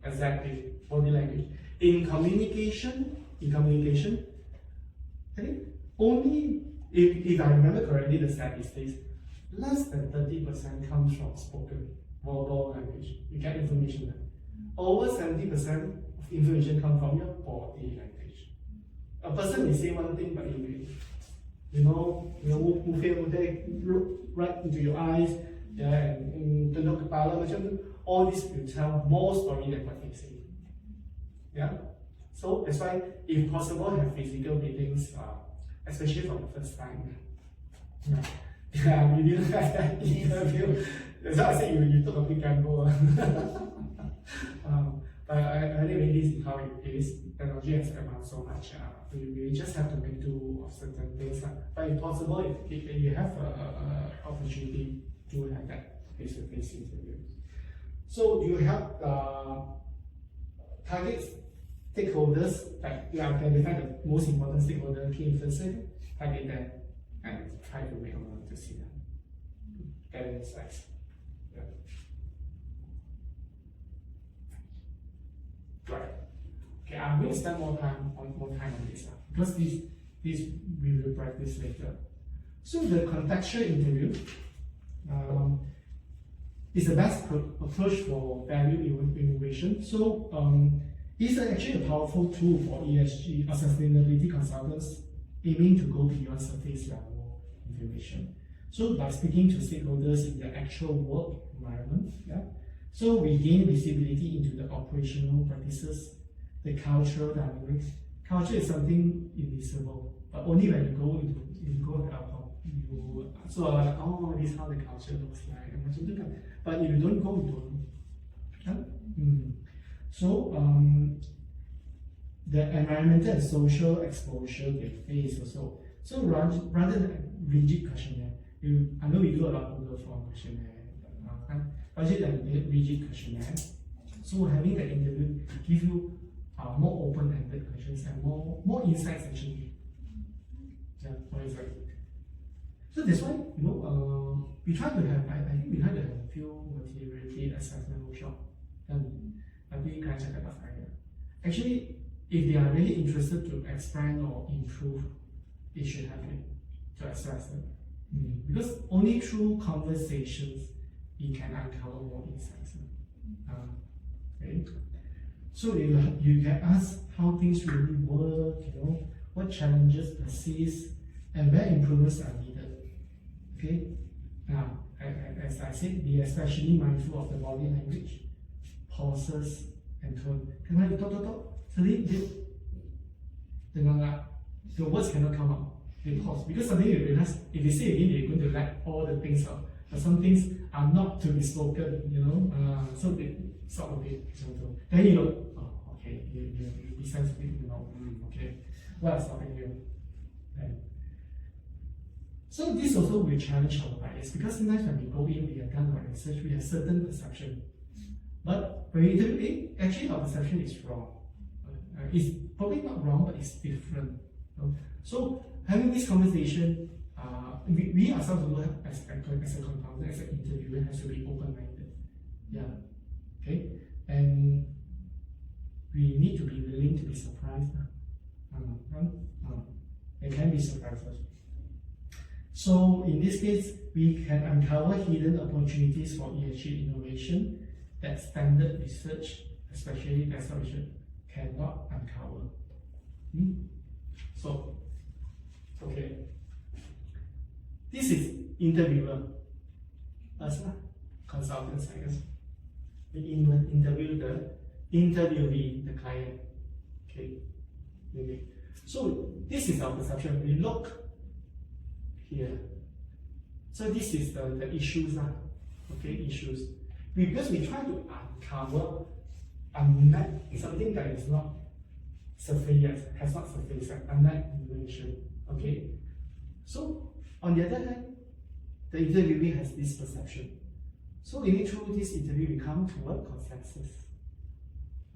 Exactly, body language. In communication, I think only, if I remember correctly, the statistics, less than 30% comes from spoken, verbal language. You get information there. Over 70% of information comes from your body language. A person may say one thing, but move here, look right into your eyes, yeah, and to look at all this will tell more story than what they say. Yeah? So that's why, if possible, have physical meetings, especially for the first time. Yeah, we didn't have that interview. That's why I said you took a big gamble. But anyway, this is how it is. Technology has advanced so much. We just have to make do of certain things. But if possible, if you have an opportunity to have that face-to-face interview. So you have targets stakeholders, like you identify the most important stakeholder, key influencer, target them, and try to make them to see them. Get insights. Yeah. Right. Okay, I'm going to spend more time on this because this we will practice later. So the contextual interview is the best approach for value innovation. So it's actually a powerful tool for ESG or sustainability consultants aiming to go beyond surface level information. So by speaking to stakeholders in the actual work environment, yeah, so we gain visibility into the operational practices, the cultural dynamics. Culture is something invisible, but only when you go to alcohol, you so like, oh, this is how the culture looks like, but if you don't go, you don't. Yeah? So the environmental and social exposure they face also. So rather than a rigid questionnaire, I know we do a lot of Google form questionnaire, rather than rigid questionnaire. So having the interview give you more open-ended questions and more insights actually. Yeah, for example. So that's why we try to have. I think we try to have a few materiality assessment workshop. Tapi kan cakap tak saya. Actually, if they are really interested to expand or improve, they should have it to assess it. Because only through conversations you can uncover more insights. Okay. So you can ask how things really work, what challenges persist, and where improvements are needed. Okay. Now, as I said, be especially mindful of the body language, pauses, and tone. Can I talk? Suddenly, the words cannot come out. They pause because suddenly you realize if they say again, they're going to let all the things out. But some things are not to be spoken, so they sort of it. Then you know, oh, okay, you be sensitive, okay, what is stopping you? Then, so this also will challenge our bias because sometimes when we go in, we have done our research, we have certain perception. But when we interview, actually our perception is wrong. It's probably not wrong, but it's different. So having this conversation, we ourselves also have as a consultant, as an interviewer, has to be open-minded. Yeah. Okay. And we need to be willing to be surprised. It can be surprises. So in this case, we can uncover hidden opportunities for ESG innovation that standard research, especially desktop research, cannot uncover. So, okay. This is interviewer, us consultants, I guess. We interview the interviewee, the client. Okay. So this is our perception. We look here. So this is the issues, okay, issues. Because we try to uncover unmet something that is not surfaced yet, has not surfaced yet, unmet information. Okay. So on the other hand, the interviewee has this perception. So through this interview, we come to a consensus.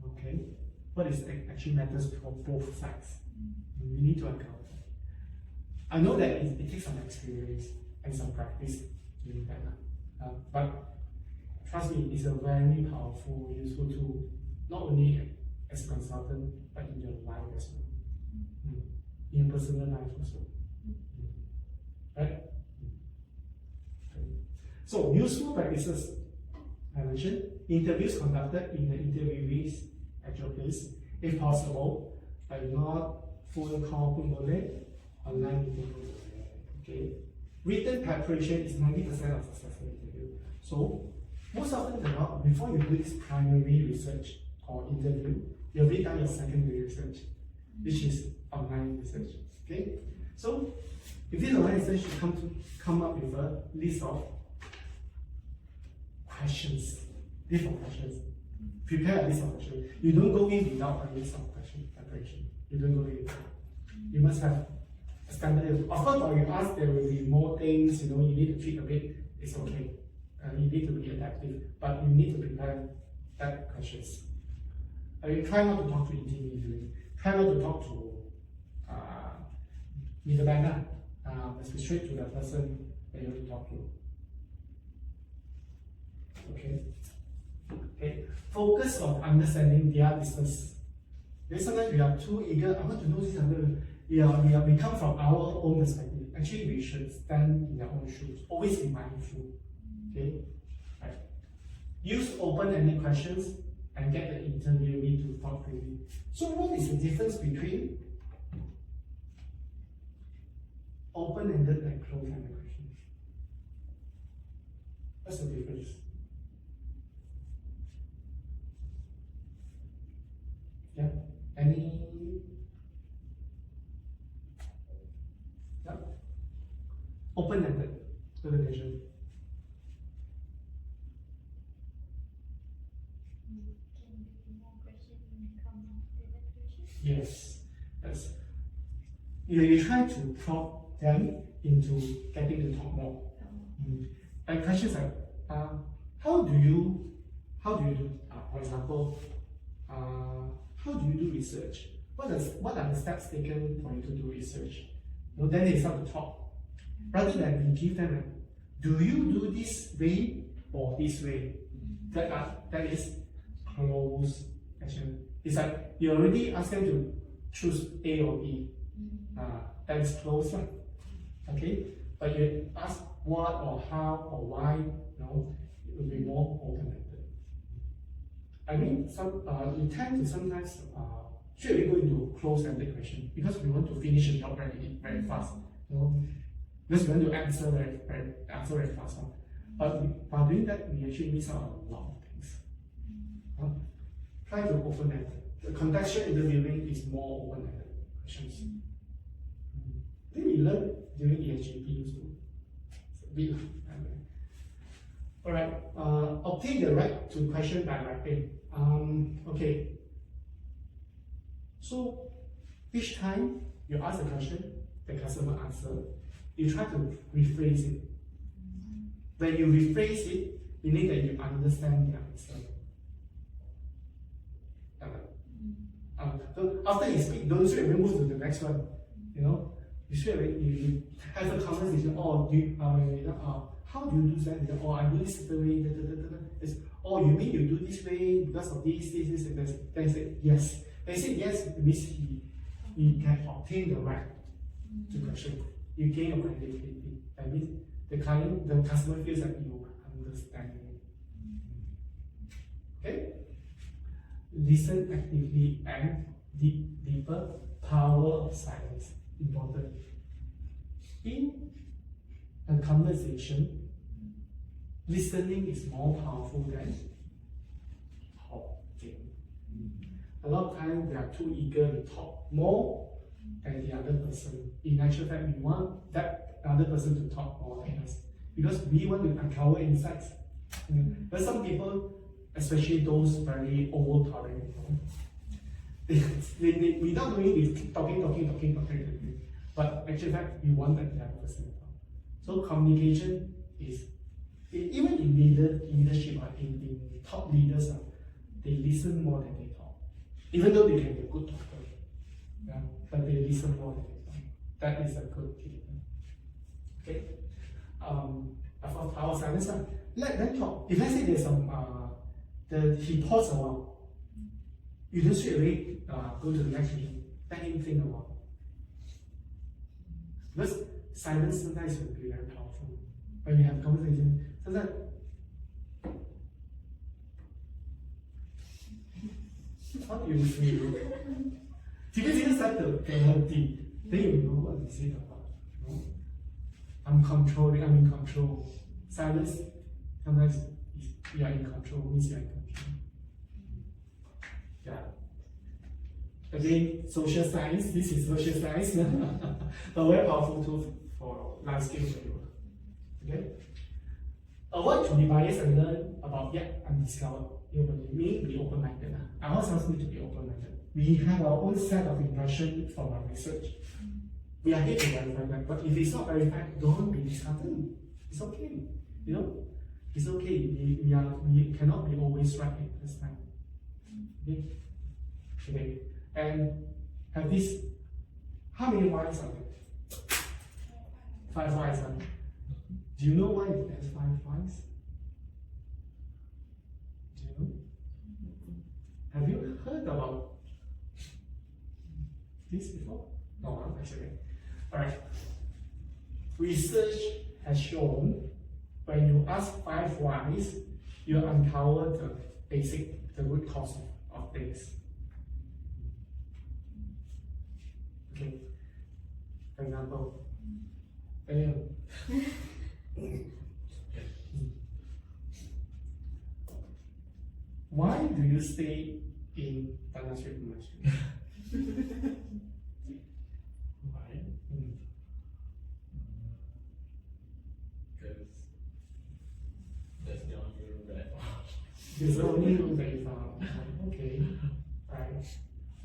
Okay. What is actually matters for both sides. We need to uncover that. I know that it takes some experience and some practice doing that. But trust me, it's a very powerful, useful tool, not only as a consultant, but in your life as well. In your personal life also. Right? Okay. So, useful practices. I mentioned interviews conducted in the interviewee's actual place, if possible, by not phone call, online meeting. Okay. Written preparation is 90% of successful interview. So, most often than not, before you do this primary research or interview, you've already done your secondary research, which is online research. Okay? So, if this online research, you come up with a list of questions, different questions. Prepare a list of questions. You don't go in without a list of question preparation. You don't go in. You must have a standard. Of course, when you ask, there will be more things. You need to tweak a bit. It's okay. You need to be adaptive, but you need to prepare that questions. try not to talk to intermediary. Try not to talk to middleman. Let's be straight to the person that you want to talk to. Okay. Okay. Focus on understanding their business. Because sometimes we are too eager. I want to know this. We come from our own perspective. Actually, we should stand in their own shoes. Always be mindful. Okay. Right. Use open-ended questions and get the interviewee to talk freely. So, what is the difference between open-ended and closed-ended questions? What's the difference? Yeah. Any? Yeah. Open-ended presentation. Yes. Yes. You try to prompt them into getting to talk more. And questions like, how do you do? For example, how do you do research? What are the steps taken for you to do research? Then they start to talk. Rather than we give them, do you do this way or this way? That is closed question. It's like you already asked them to choose A or B. That is closed, right? Okay? But you ask what or how or why, no, it will be more open-ended. I mean, we tend to sometimes straight away go into closed-ended question because we want to finish the job very fast. Because we want to answer very fast. But by doing that, we actually miss out on a lot of things. Try to open-ended. The contextual interviewing is more open-ended questions. I think we learned during ESGP too. Alright, obtain the right to question by writing. Okay. So each time you ask a question, the customer answers, you try to rephrase it. When you rephrase it, you need that you understand the answer. So after you speak, don't straight away move to the next one. You straight away you have a conversation. How do you do that? I do this the way. You mean you do this way because of this, and this. Then he said yes. They said yes, it means he can obtain the right to question. You gain your credibility. That means the customer feels that you understand it. Okay? Listen actively and deeper power of silence. Important. In a conversation, listening is more powerful than talking. A lot of times we are too eager to talk more than the other person. In actual fact, we want that other person to talk more than us because we want to uncover insights. But some people, especially those very overpowering people, without doing it, they keep talking. But actually, fact, we want that the other person to talk. So communication is, even in leadership or in top leaders, they listen more than they talk. Even though they can be good talkers, but they listen more than they talk. That is a good leader. Okay. For power of silence, let them talk. If let's say there's some he paused a while, you don't straight away go to the next meeting. Let him think a while. Because silence sometimes will be very powerful. When you have a conversation, sometimes how do you feel? Typically start to penalty. Then you know what they say about. I'm in control. Silence, sometimes you are in control, means you are in control. Yeah. Again, social science, this is social science. A very powerful tool for life skills for you. Okay? Avoid to be biased and learn about yet undiscovered. It means be open-minded. Ourselves need to be open-minded. We have our own set of impression from our research. We are here to verify that, but if it's not verified, don't be disheartened. It's okay. It's okay. We cannot be always right at this time. Okay? Okay, and have this, how many Y's are there? 5 Y's. Do you know why it has 5 Y's? Do you know? Have you heard about this before? No, actually. Alright. Research has shown when you ask 5 whys, you uncover the root cause of things. Okay. For example, why do you stay in Tanah Street? Why? Because that's the only room that I found. There's only room that you found. Okay, right.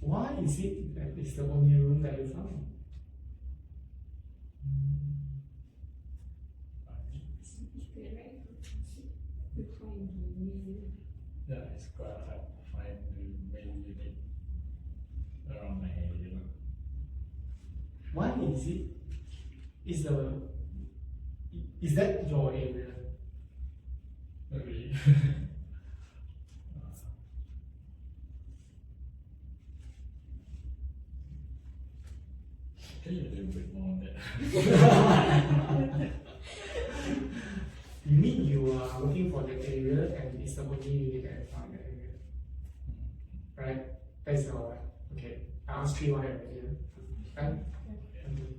Why is it that it's the only room that you found? Yeah, it's quite hard to find the main unit around my area. Why is it? Is that your area? Not really. Can you do a bit more on that? You mean you are looking for the area and it's the only unit that you found in the area? Right? That's all. Okay. I asked you why over here. Right? Okay.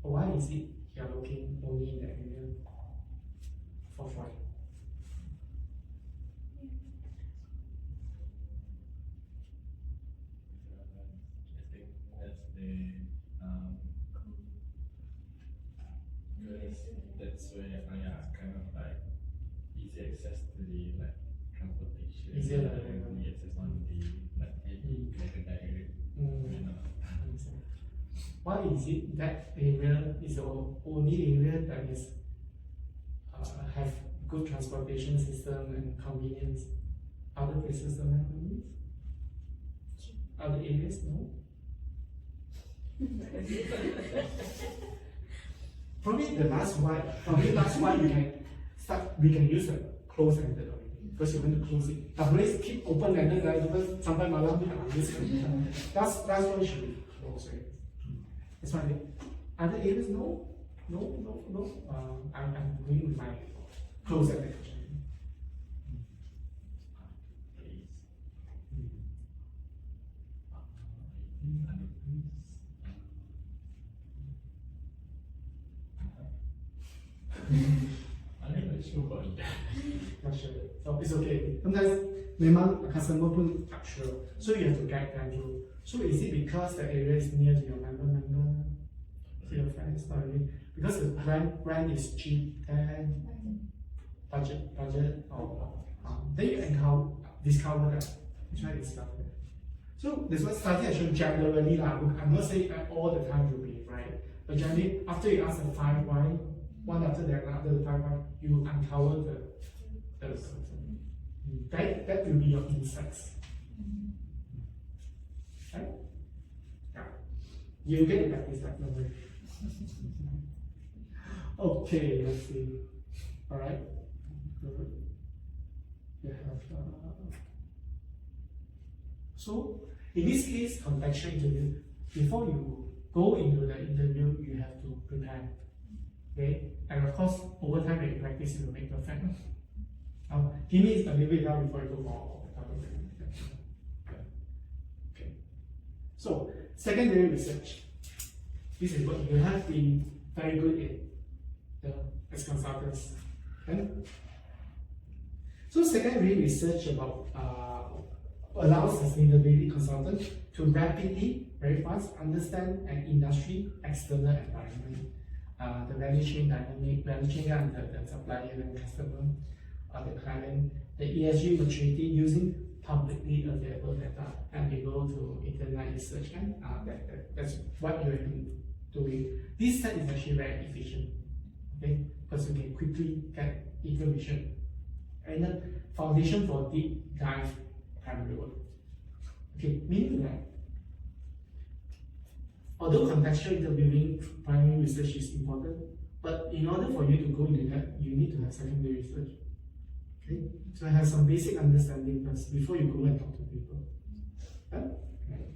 Why is it you're looking only in the area? For why? I think that's the because that's where I kind of like easy access to the like transportation. Easier the access on the like like a direct. Why is it that area is the only area that is have good transportation system and convenience? Other places don't have convenience? Other areas, no? Probably last one we can use a close ended already because you want to close it. The place keep open ended because sometimes malam we use it. That's why it should be closed. Right? That's why other areas no. I'm going with my close ended. I'm not sure about that. Not sure. So it's okay. Sometimes memang customer pun tak sure. So you have to guide them through. So is it because the area is near to your member, to your friends? Not really. Because the rent is cheap and budget or then you discover that. Try to discover that. So that's what study has shown generally lah. I'm not saying that all the time you'll be right. But generally after you ask the 5 why, one after the other, the 5 why, you uncover the that will be your insights. Right? Yeah. You get it back this time, don't worry. Okay, let's see. Alright. Good. You have so in this case, contextual interview, before you go into the interview, you have to prepare. Okay? And of course, over time when you practice, you will make perfect. Give me a little bit now before you go for okay. So, secondary research. This is what you have been very good in as consultants. Okay? So, secondary research about allows sustainability consultants to rapidly, very fast, understand an industry external environment, the value chain dynamic, value chain and the supplier and customer, the client, the ESG maturity using publicly available data and able to internal research, and that's what you have been doing. This set is actually very efficient, okay, because you can quickly get information and the foundation for deep dive primary work. Okay, meaning that although contextual interviewing primary research is important, but in order for you to go into that, you need to have secondary research. Okay, so have some basic understanding first before you go and talk to people. Yeah? Okay.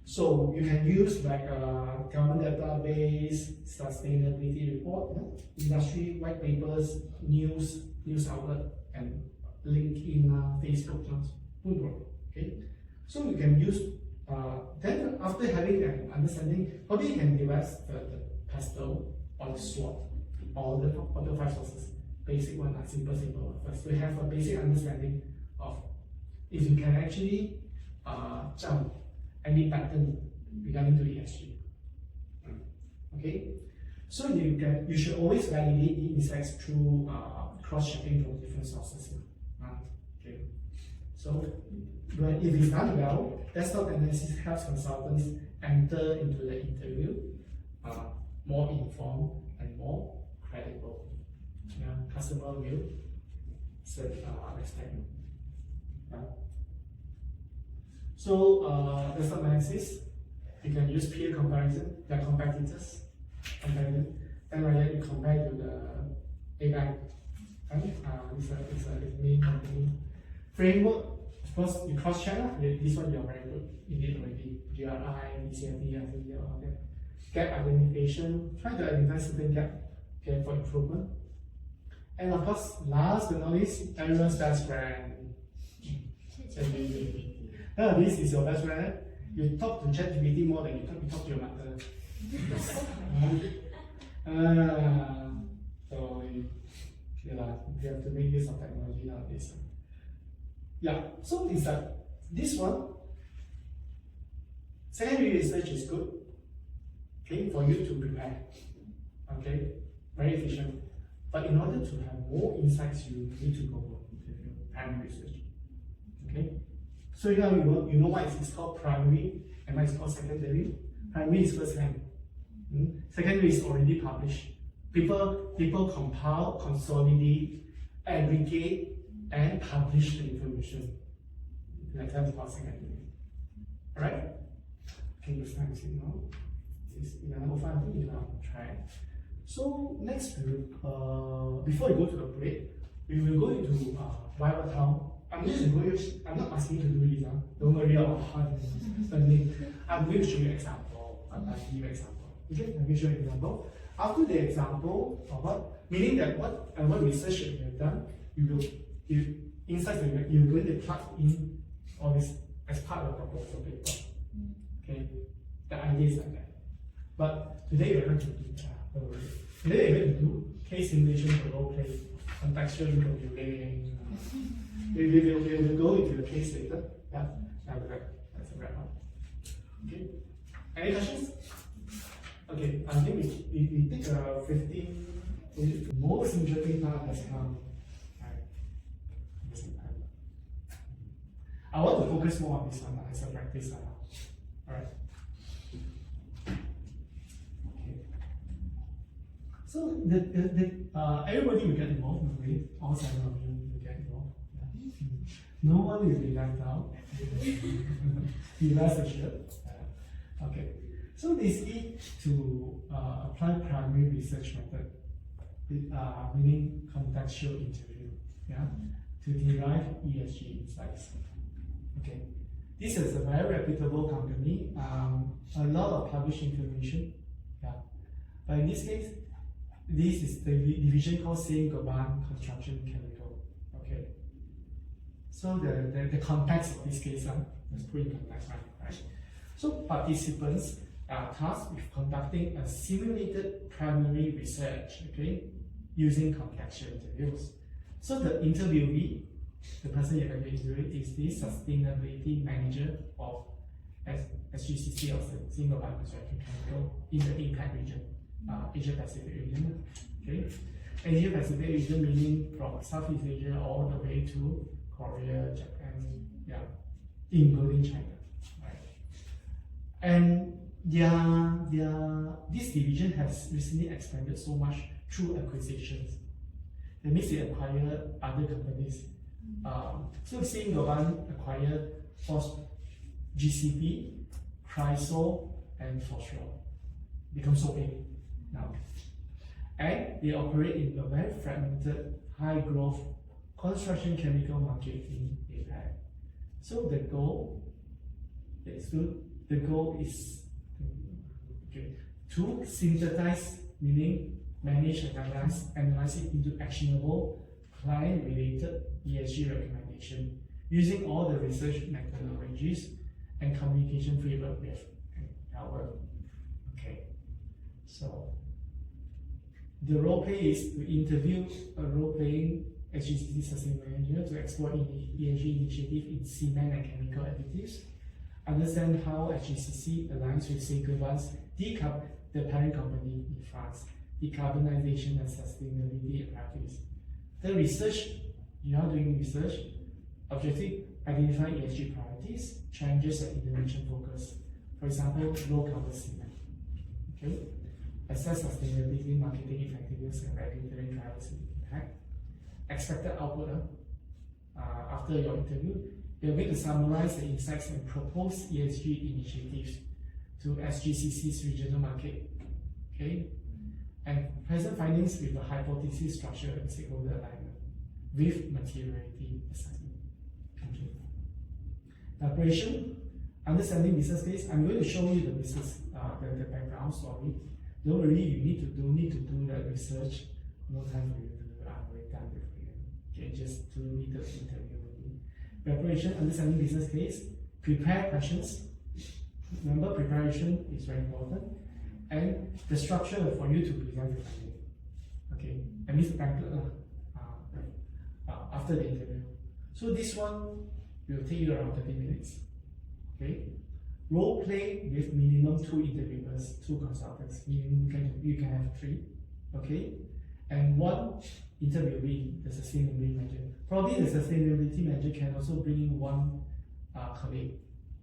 So you can use like a government database, sustainability report, industry white papers, news outlet, and LinkedIn, Facebook, okay. So you can use. Then after having an understanding, probably you can devise the pestle or the SWOT or the 5 sources. Basic one, simple one first. So you have a basic understanding of if you can actually jump any pattern regarding to ESG. Okay, so you should always validate the insights through cross-checking from different sources. Okay, so if it's done well, desktop analysis helps consultants enter into the interview more informed and more credible. Yeah, customer will respect you. Yeah. So desktop analysis, you can use peer comparison, their competitors, and then you compare to the AI. It's a main company. Framework, of course, you cross-check. This one you are very good in it already. GRI, DCFD, all that. Gap identification, try to identify certain gap, okay, for improvement. And of course, last but not least, everyone's best friend. ChatGPT. This is your best friend. You talk to ChatGPT more than you talk to your mother. So you have to make use of technology nowadays. Yeah, so it's like this one. Secondary research is good, okay, for you to prepare. Okay, very efficient. But in order to have more insights, you need to go for primary research. Okay, so now you know why it's called primary and why it's called secondary. Primary is first hand. Secondary is already published. People compile, consolidate, aggregate, and publish the information. Like that's called secondary. Alright? Okay, this time is now. It's 11:05. I think you have to try. So next, before we go to the break, we will go into Viral Town. I'm not asking you to do this. Don't worry about hard spending. I'm going to show you an example. I'll give you an example. Okay, let me show you an example. After the example of what, meaning that what research that you have done, insights that you're going to plug in all this as part of the proposal paper. Okay, the idea is like that. But today we're going to do that. Today we're going to do case simulation for role play, contextual interviewing. We will go into the case later. Yeah, that's a wrap up. Okay, any questions? Okay, I think we take 15. The most interesting part has come. I want to focus more on this one as a practice. Alright. Okay. So everybody will get involved, okay? All 7 of you will get involved. Yeah. No one will be left out. Be rest assured. Okay. So this is to apply primary research method, meaning contextual interview, yeah, to derive ESG insights. Okay, this is a very reputable company. A lot of published information, yeah. But in this case, this is the division called Saint-Gobain Construction Chemical. Okay. So the context of this case, let's put in context, right? So participants are tasked with conducting a simulated primary research, okay, using contextual interviews. So the interviewee, the person you're going to interview, is the sustainability manager of SGCC or Saint-Gobain Construction Chemical in the APAC region, Asia Pacific region. Okay, Asia Pacific region meaning from Southeast Asia all the way to Korea, Japan, yeah, including China, right? And this division has recently expanded so much through acquisitions. That means they acquired other companies. So Saint-Gobain acquired for GCP, Chrysler, and Fossil. Become so big now. And they operate in a very fragmented, high growth construction chemical market in APAC. So the goal is to synthesize, meaning manage and analyze it into actionable client-related ESG recommendation using all the research methodologies and communication framework we have our. Okay, so the role play is to interview a role-playing HGCC sustainable manager to explore ESG initiative in cement and chemical additives, understand how HGCC aligns with Saint-Gobain's the parent company in France, decarbonization and sustainability practice. The research, you are doing research, objective, identify ESG priorities, challenges and intervention focus. For example, low carbon cement. Okay, assess sustainability, marketing effectiveness, and regulatory drivers impact. Expected output after your interview, you're going to summarize the insights and propose ESG initiatives to SGCC's regional market. Okay, and present findings with a hypothesis structure and stakeholder alignment with materiality assessment. Okay. Preparation, understanding business case. I'm going to show you the business, the background story. Don't worry, you don't need to do that research. No time for you to do. I've already done it for you. Okay, just 2 minutes interview with me. Preparation, understanding business case. Prepare questions. Remember, preparation is very important. And the structure for you to present the finding. Okay, and this template after the interview. So this one will take you around 30 minutes. Okay, role play with minimum 2 interviewers, 2 consultants. Meaning you can have 3. Okay, and 1 interviewee, the sustainability manager. Probably the sustainability manager can also bring in 1 colleague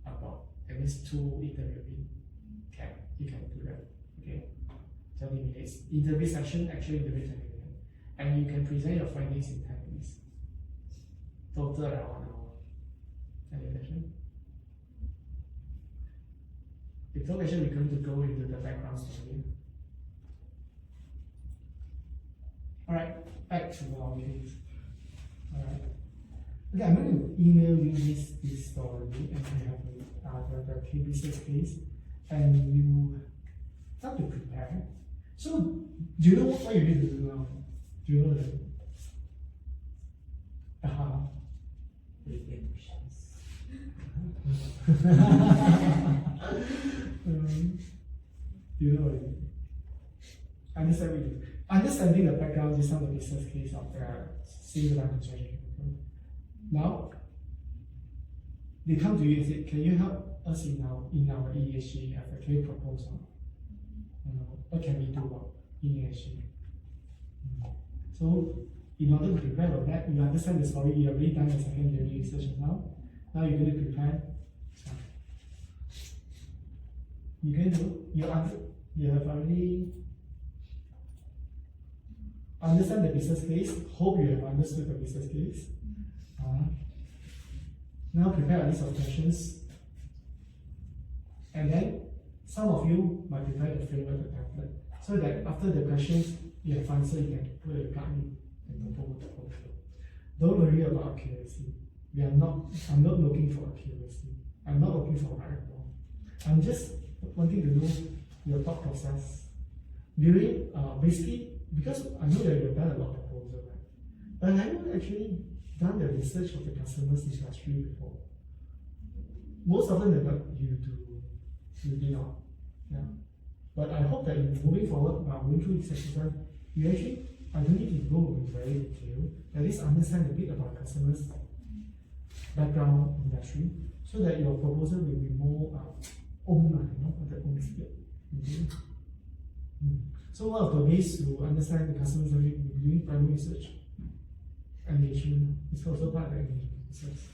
aboard. That means 2 interviewee. You can do that. Okay, 30 minutes. Interview session, actually interview 30 minutes. And you can present your findings in 10 minutes. Total around 1 hour. Any question? If no question, we're going to go into the background story. Alright, back to our case. Alright. Okay, I'm going to email you this story and you have the key business case and you start to prepare. So, do you know what you need to do now? Do you know that? Do you know what it is? Understanding the background is not the business case of the singular construction. Now, they come to you and say, can you help us in our ESG FAQ proposal? What can we do in ESG? So, in order to prepare for that, you understand the story, you have already done the secondary research now. Now you're going to prepare. You're going to you have already understand the business case. Hope you have understood the business case. Now prepare a list of questions. And then some of you might prepare the framework, the template, so that after the questions you have answered, you can put a guide and propose the whole flow. Don't worry about accuracy. I'm not looking for accuracy. I'm not looking for right or wrong. I'm just wanting to know your thought process. During basically, because I know that you've done a lot of proposals, right? But I haven't actually done the research of the customer's industry before. Most often than not, you do not. Yeah. But I hope that in moving forward, while going through this exercise, you actually, I don't need to go in very detail, at least understand a bit about customers' background industry, so that your proposal will be more the own skill. So one of the ways to understand the customers are doing primary research. Engagement is also part of the engagement process.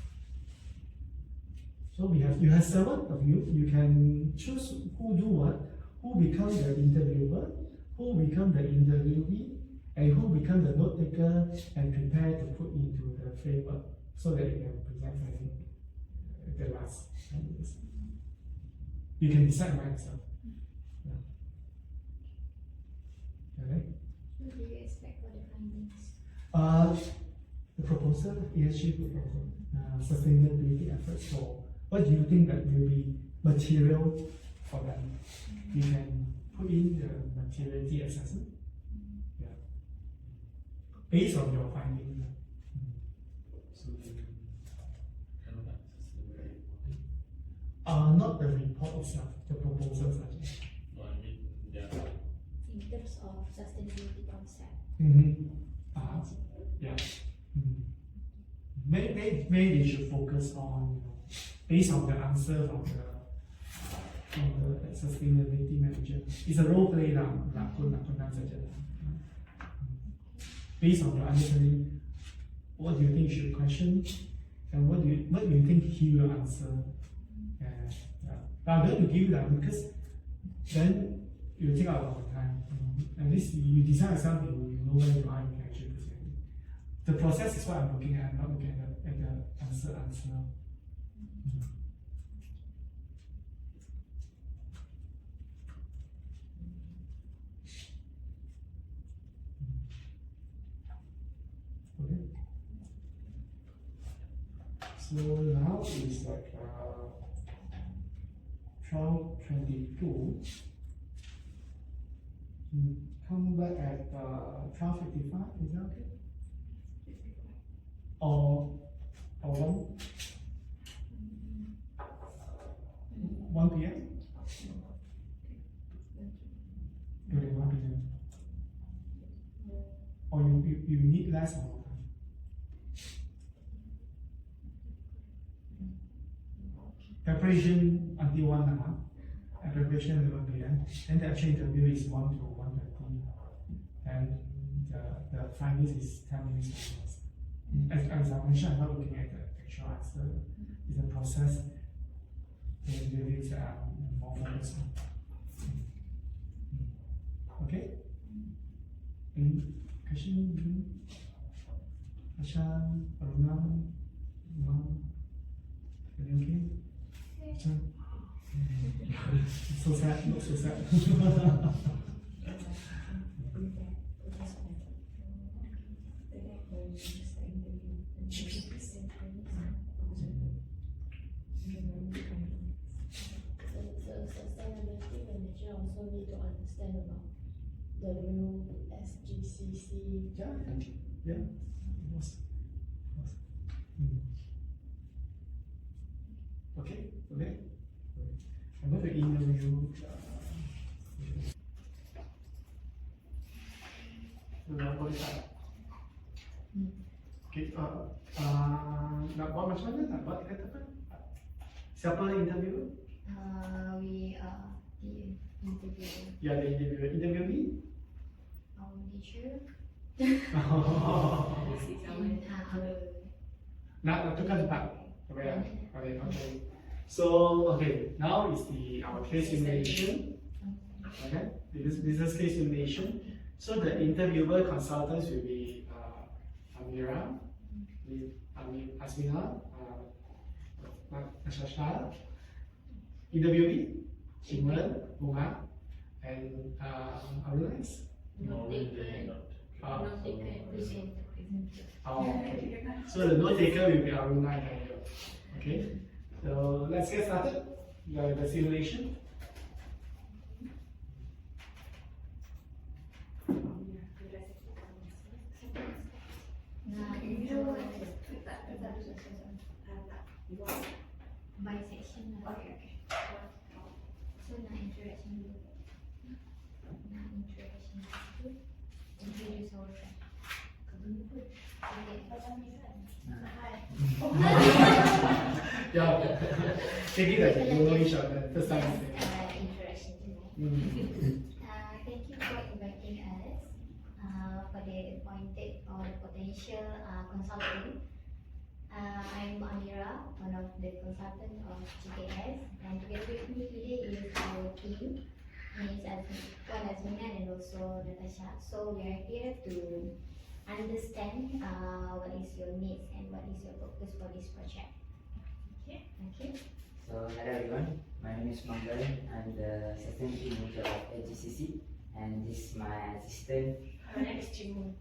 So you have 7 of you. You can choose who do what, who become the interviewer, who become the interviewee, and who become the note taker and prepare to put into the framework so that you can present the last 10 years. You can decide by yourself. Yeah. Okay. What do you expect for the findings? The proposal, ESG proposal, sustainability efforts. So, what do you think that will be material for them? You can put in the materiality assessment. Yeah. Based on your findings. So you kind of like sustainability. Not the report itself, the proposals. No, I mean, yeah. In terms of sustainability concept. Mm-hmm. Yeah. Mm. Maybe they should focus on, based on the answer from the sustainability manager. It's a role play lah, based on your understanding, what do you think you should question, and what do you think he will answer? But I'm going to give you that because then it will take a lot of time. At least you design yourself, you know where you are, you can actually present it. The process is what I'm looking at. I'm not looking at the answer. Okay. So now it's like 12:22. Come back at 12:55. Is that okay? Or 1 p.m. During 1 p.m. Or you need less or more time? Preparation until 1 hour. And preparation at 1 p.m. And the actual interview is 1 to 1:30. And the findings is 10 minutes. As I mentioned, I'm not looking at the actual answer. It's a process. The interviews are more focused on. Okay? Any question? Ashan, Aruna, Imam, are you okay? Ashan? So sad, not so sad. Sustainability manager also need to understand about the new SGCC. Yeah. Okay. I'm going to email you. Boleh tak? Okay. Nak buat macam mana? Nak buat katakan? Siapa interview? We are the interviewer. Ya, the interviewer. Interviewee? Our teacher. Nak tukar tempat? Okay. So, now is our case simulation. Okay, business case simulation. So the interviewer consultants will be Amira, Asmina, Nashasha, interviewee, Shimran, Bunga, and Aruna. No, they not. Not taken present. Okay. So the note taker will be Aruna and Daniel. Okay. So let's get started. The simulation. By section. Okay. So now interaction dulu. Introduce ourselves. Yeah. Take it as you know each other. First time. Interaction. Thank you for inviting us for the appointed or the potential consultant. I'm Amira, one of the consultants of GKS, and together with me today is our team, names as Asmina and also Natasha. So we are here to understand what is your needs and what is your purpose for this project. Okay, thank you. So, hello everyone, my name is Mangal. I'm the Sustainability Manager of LGCC, and this is my assistant. My name is Jimu.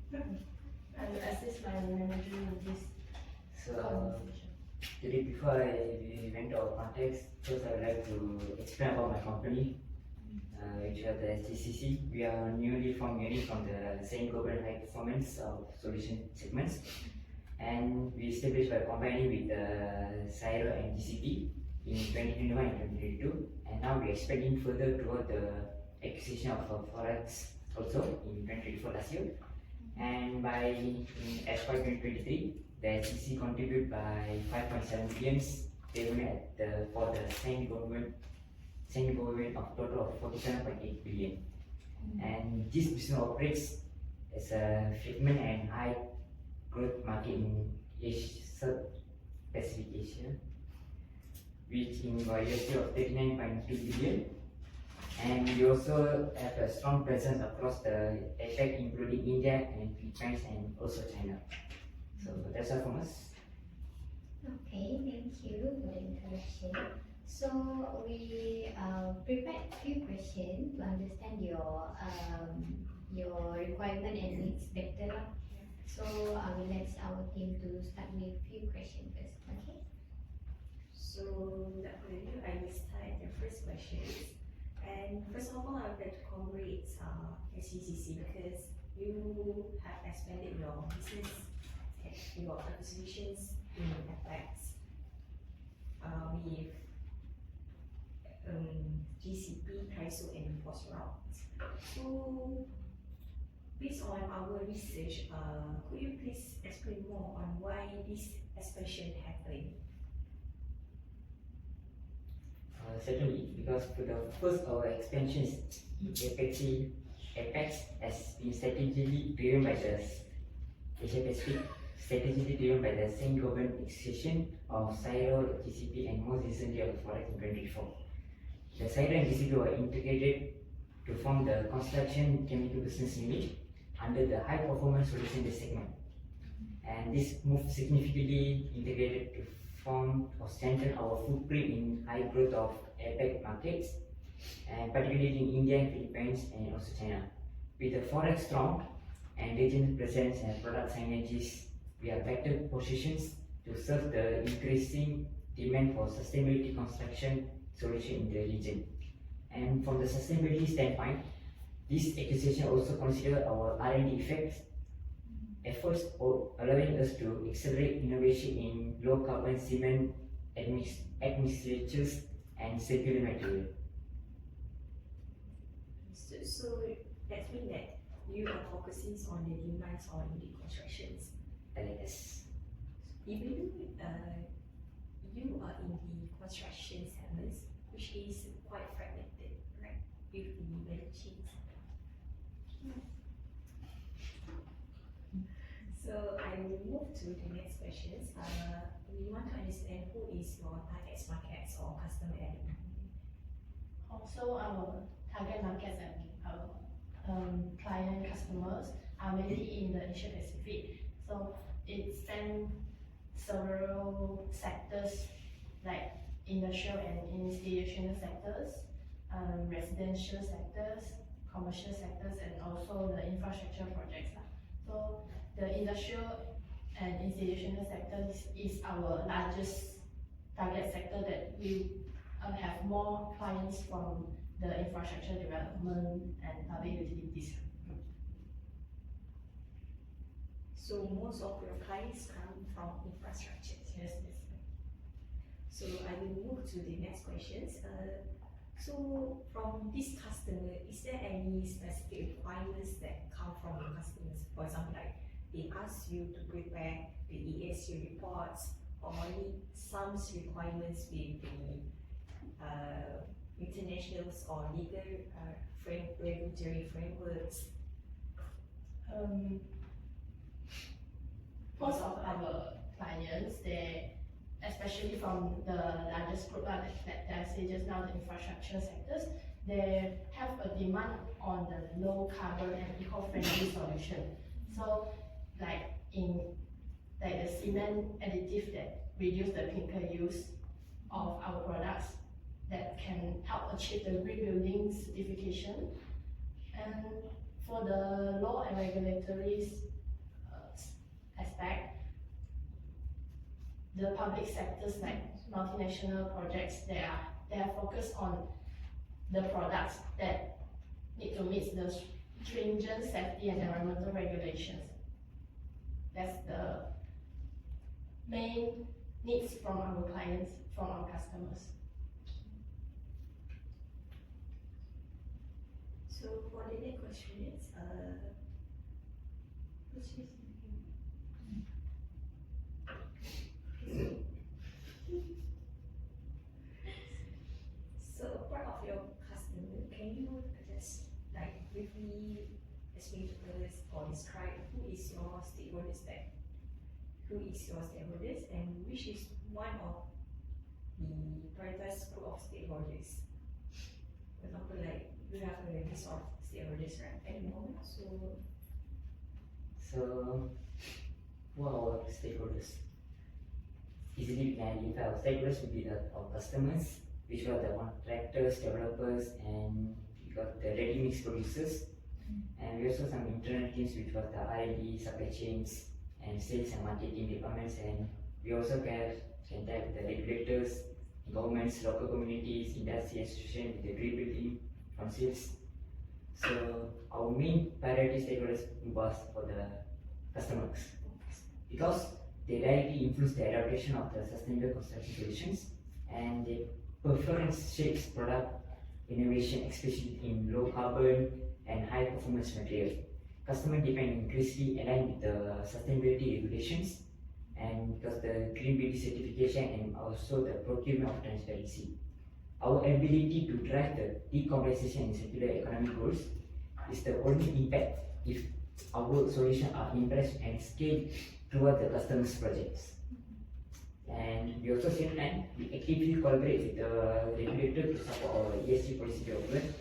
I will assist my manager in this So, conversation. today before we went to our context, first I would like to explain about my company, which is the LGCC. We are newly formed unit from the same global high performance solution segments, and we established by combining with the CSIRO and GCP in 2021 and 2022, and now we are expanding further toward the acquisition of Forex also in 2024 last year. And by in FY 2023, the SEC contributed by 5.7 billion revenue for the same government of total of 47.8 billion. And this business operates as a fragment and high growth market in Pacific Asia, which invoiced of 39.2 billion. And we also have a strong presence across the APEC, including India and Philippines and also China. So that's all from us. Okay, thank you for the introduction. So we prepared few questions to understand your requirement and needs better. So I will let our team to start with few questions first. Okay. So, without further ado, I will start the first question. And first of all, I would like to congratulate SCCC because you have expanded your business, your acquisitions in FX with GCP, Kaiso, and Phosphorus. So, based on our research, could you please explain more on why this expansion happened? Certainly, because for the first our expansion in Apex has been strategically driven by the Asia Pacific, strategically driven by the same government acquisition of CSIRO, GCP, and most recently of Forex in 2024. The CSIRO and GCP were integrated to form the construction chemical business unit under the high performance solution segment. And this move significantly integrated to form or strengthen our footprint in high growth of APEC markets, and particularly in India and Philippines and also China. With the Forex strong and regional presence and product synergies, we are better positioned to serve the increasing demand for sustainability construction solution in the region. And from the sustainability standpoint, this acquisition also consider our R&D efforts, allowing us to accelerate innovation in low carbon cement admixtures and circular material. So that means that you are focusing on the demands on the constructions. Yes. Even you are in the construction segments, which is quite fragmented, right? With the value chains. So I will move to the next questions. We want to understand who is your target markets or customer area. Also, our target markets and our client customers are mainly in the Asia Pacific. So it spans several sectors like industrial and institutional sectors, residential sectors, commercial sectors, and also the infrastructure projects. So the industrial and institutional sector is our largest target sector that we have more clients from the infrastructure development and public utilities. So most of your clients come from infrastructure. Yes, yes. So I will move to the next questions. So from this customer, is there any specific requirements that come from the customers? For example, like they ask you to prepare the ESG reports or some requirements with the international or legal regulatory frameworks. Most of our clients, they, especially from the largest group that I say just now, the infrastructure sectors, they have a demand on the low carbon and eco-friendly solution. So, like the cement additive that reduce the clinker use of our products that can help achieve the green building certification. And for the law and regulatory aspect, the public sectors like multinational projects, they are focused on the products that need to meet the stringent safety and environmental regulations. That's the main needs from our clients, from our customers. So for the next question is, what's his name? So part of your customer, can you just like briefly explain to us or describe who is your stakeholders there? Who is your stakeholders and which is one of the prioritized group of stakeholders? For example, like you have a list of stakeholders right at the moment, So, who are our stakeholders? Easily we can identify our stakeholders would be our customers, which are the contractors, developers, and we got the ready mix producers. And we also have some internal teams which was the R&D, supply chains, and sales and marketing departments. And we also can tap the regulators, governments, local communities, industry association, with the green building councils. So our main priority stakeholders was for the customers because they directly influence the adaptation of the sustainable construction solutions, and their preference shapes product innovation, especially in low carbon and high performance material. Customer demand increasingly aligned with the sustainability regulations, and because the green building certification and also the procurement of transparency. Our ability to drive the decarbonization and circular economic goals is the only impact if our solutions are embraced and scaled throughout the customer's projects. And we also same time, we actively collaborate with the regulator to support our ESG policy development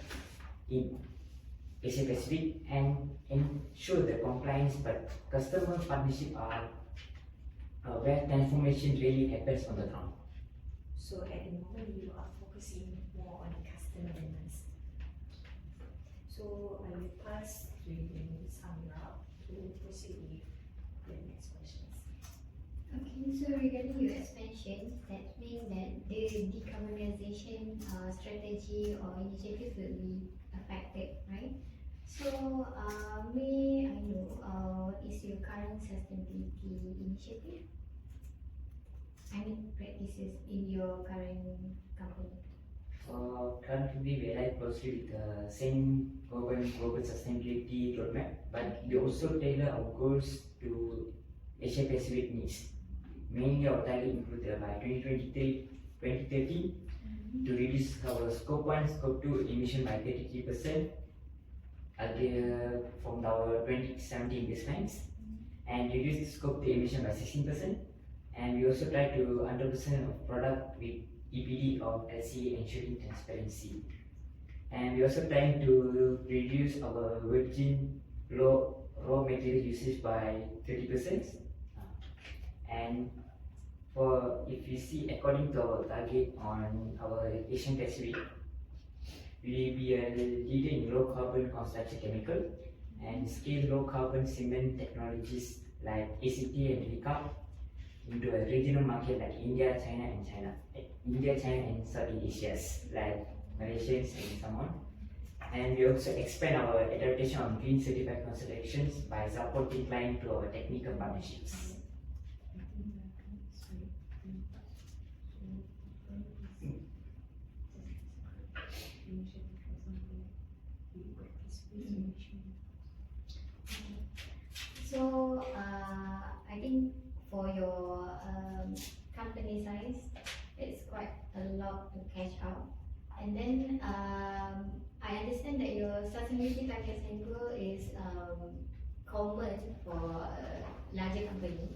in Asia Pacific and ensure the compliance, but customer partnership are where transformation really happens on the ground. so at the moment you are focusing more on the customer demands. So I will pass to Ms. Amira to proceed with the next questions. Okay, so regarding your expansion, that means that the decarbonization strategy or initiative will be affected, right? So, may I know what is your current sustainability initiative? I mean, practices in your current company. Currently, we align closely with the same global sustainability roadmap, but we also tailor our goals to Asia Pacific needs. Mainly, our target include by 2030 to reduce our scope 1, scope 2 emission by 33% from our 2017 baselines, and reduce the scope 3 emission by 16%. And we also try to 100% of product with EPD of LCA, ensuring transparency. And we also trying to reduce our virgin raw material usage by 30%. And for if you see according to our target on our Asian Pacific, we will be a leader in low carbon construction chemical and scale low carbon cement technologies like ACT and recap into a regional market like India, China, and Southeast Asia like Malaysia and so on. And we also expand our adaptation on green certified constructions by supporting clients through our technical partnerships. So, I think for your company size, it's quite a lot to catch up. And then I understand that your sustainability targets and goal is common for a larger company.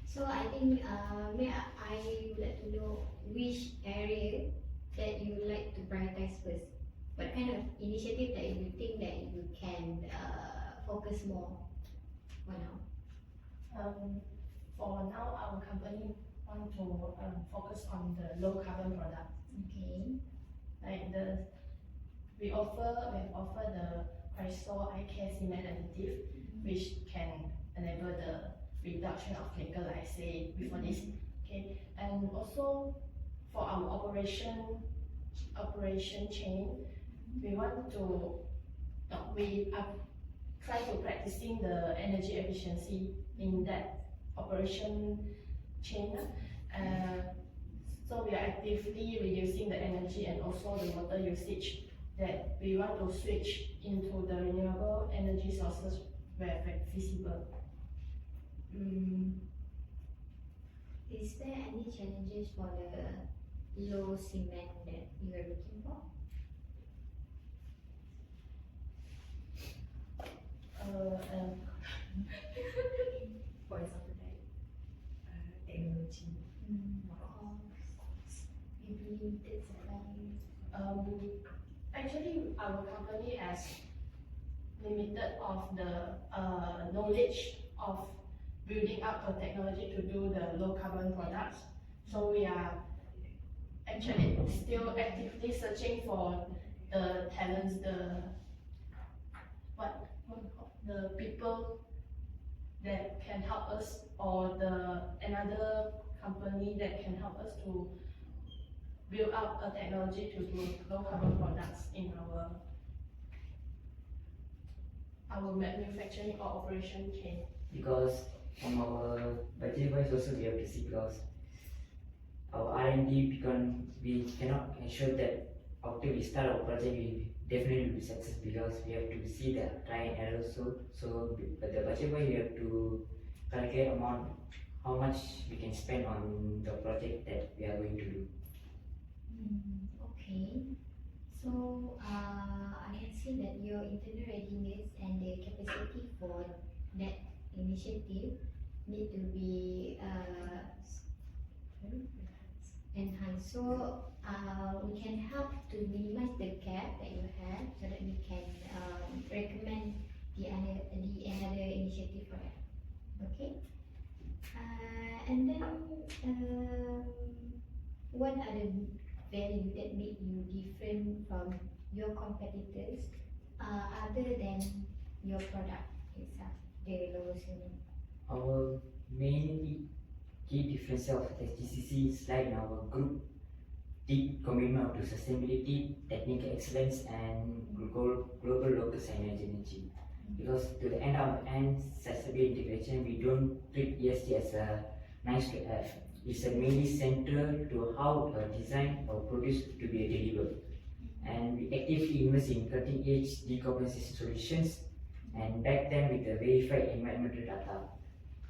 So I think I would like to know which area that you would like to prioritize first. What kind of initiative that you think that you can focus more for now? For now, our company want to focus on the low carbon product. Okay. Like we offer the Chrysol eye care cement additive, which can enable the reduction of clinker, like I say before this. Okay, and also for our operation chain, we want to we are try to practicing the energy efficiency in that operation chain. So we are actively reducing the energy and also the water usage, that we want to switch into the renewable energy sources where feasible. Is there any challenges for the low cement that you are looking for? For example, like technology. Maybe limited supply. Actually, our company has limited of the knowledge of building up the technology to do the low carbon products. So we are actually still actively searching for the talents, the people that can help us, or another company that can help us to build up a technology to do low carbon products in our manufacturing or operation chain. Because from our budget wise also we have to see, because our R&D, we cannot ensure that after we start our project we definitely will be success, because we have to see the try and error also. So but the budget wise we have to calculate amount, how much we can spend on the project that we are going to do. Okay. So I can see that your internal readiness and the capacity for that initiative need to be enhanced. So we can help to minimize the gap that you have, so that we can recommend another initiative for that. Okay. And then what are the value that make you different from your competitors, other than your product itself, the low cement? Our main key difference of SGCC is like our group deep commitment to sustainability, technical excellence, and global local energy. Because to the end of sustainable integration, we don't treat ESG as a nice to have. It's mainly central to how design or produce to be delivered. And we actively invest in cutting edge decarbonization solutions and back them with the verified environmental data.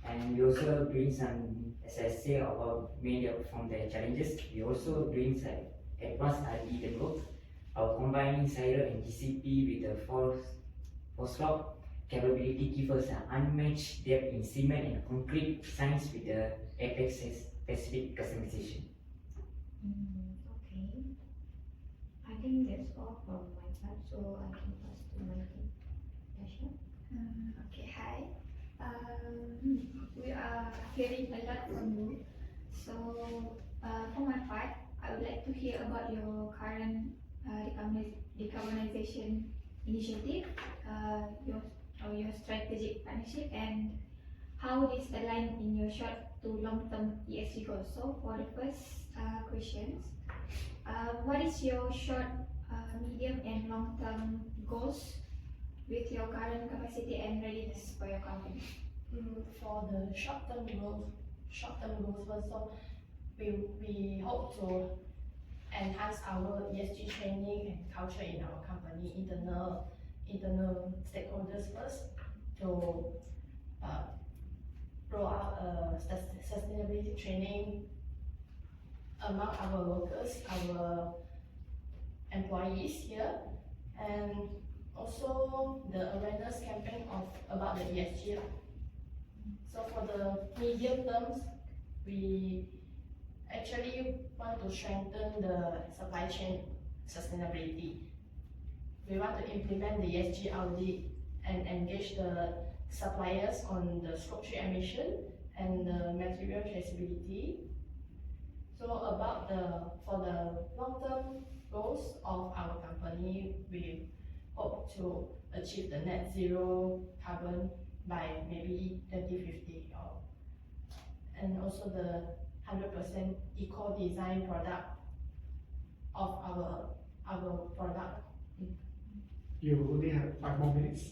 And we also doing some, as I say, about mainly from the challenges, we also doing some advanced R&D development. Our combining Cyro and GCP with the force-lock capability gives us an unmatched depth in cement and concrete science with the apex specific customization. Okay. I think that's all from my part, so I can pass to my team. Tasha? Okay, hi. We are hearing a lot from you. So, for my part, I would like to hear about your current decarbonization initiative, your strategic partnership, and how this align in your short to long-term ESG goals. So, for the first questions, what is your short, medium, and long-term goals with your current capacity and readiness for your company? For the short-term goals first, so we hope to enhance our ESG training and culture in our company, internal stakeholders first, to roll out sustainability training among our workers, our employees here, and also the awareness campaign about the ESG. So for the medium terms, we actually want to strengthen the supply chain sustainability. We want to implement the ESG audit and engage the suppliers on the Scope 3 emission and the material traceability. So about for the long-term goals of our company, we hope to achieve the net zero carbon by maybe 2050, and also the 100% eco-design product of our product. You only have 5 more minutes.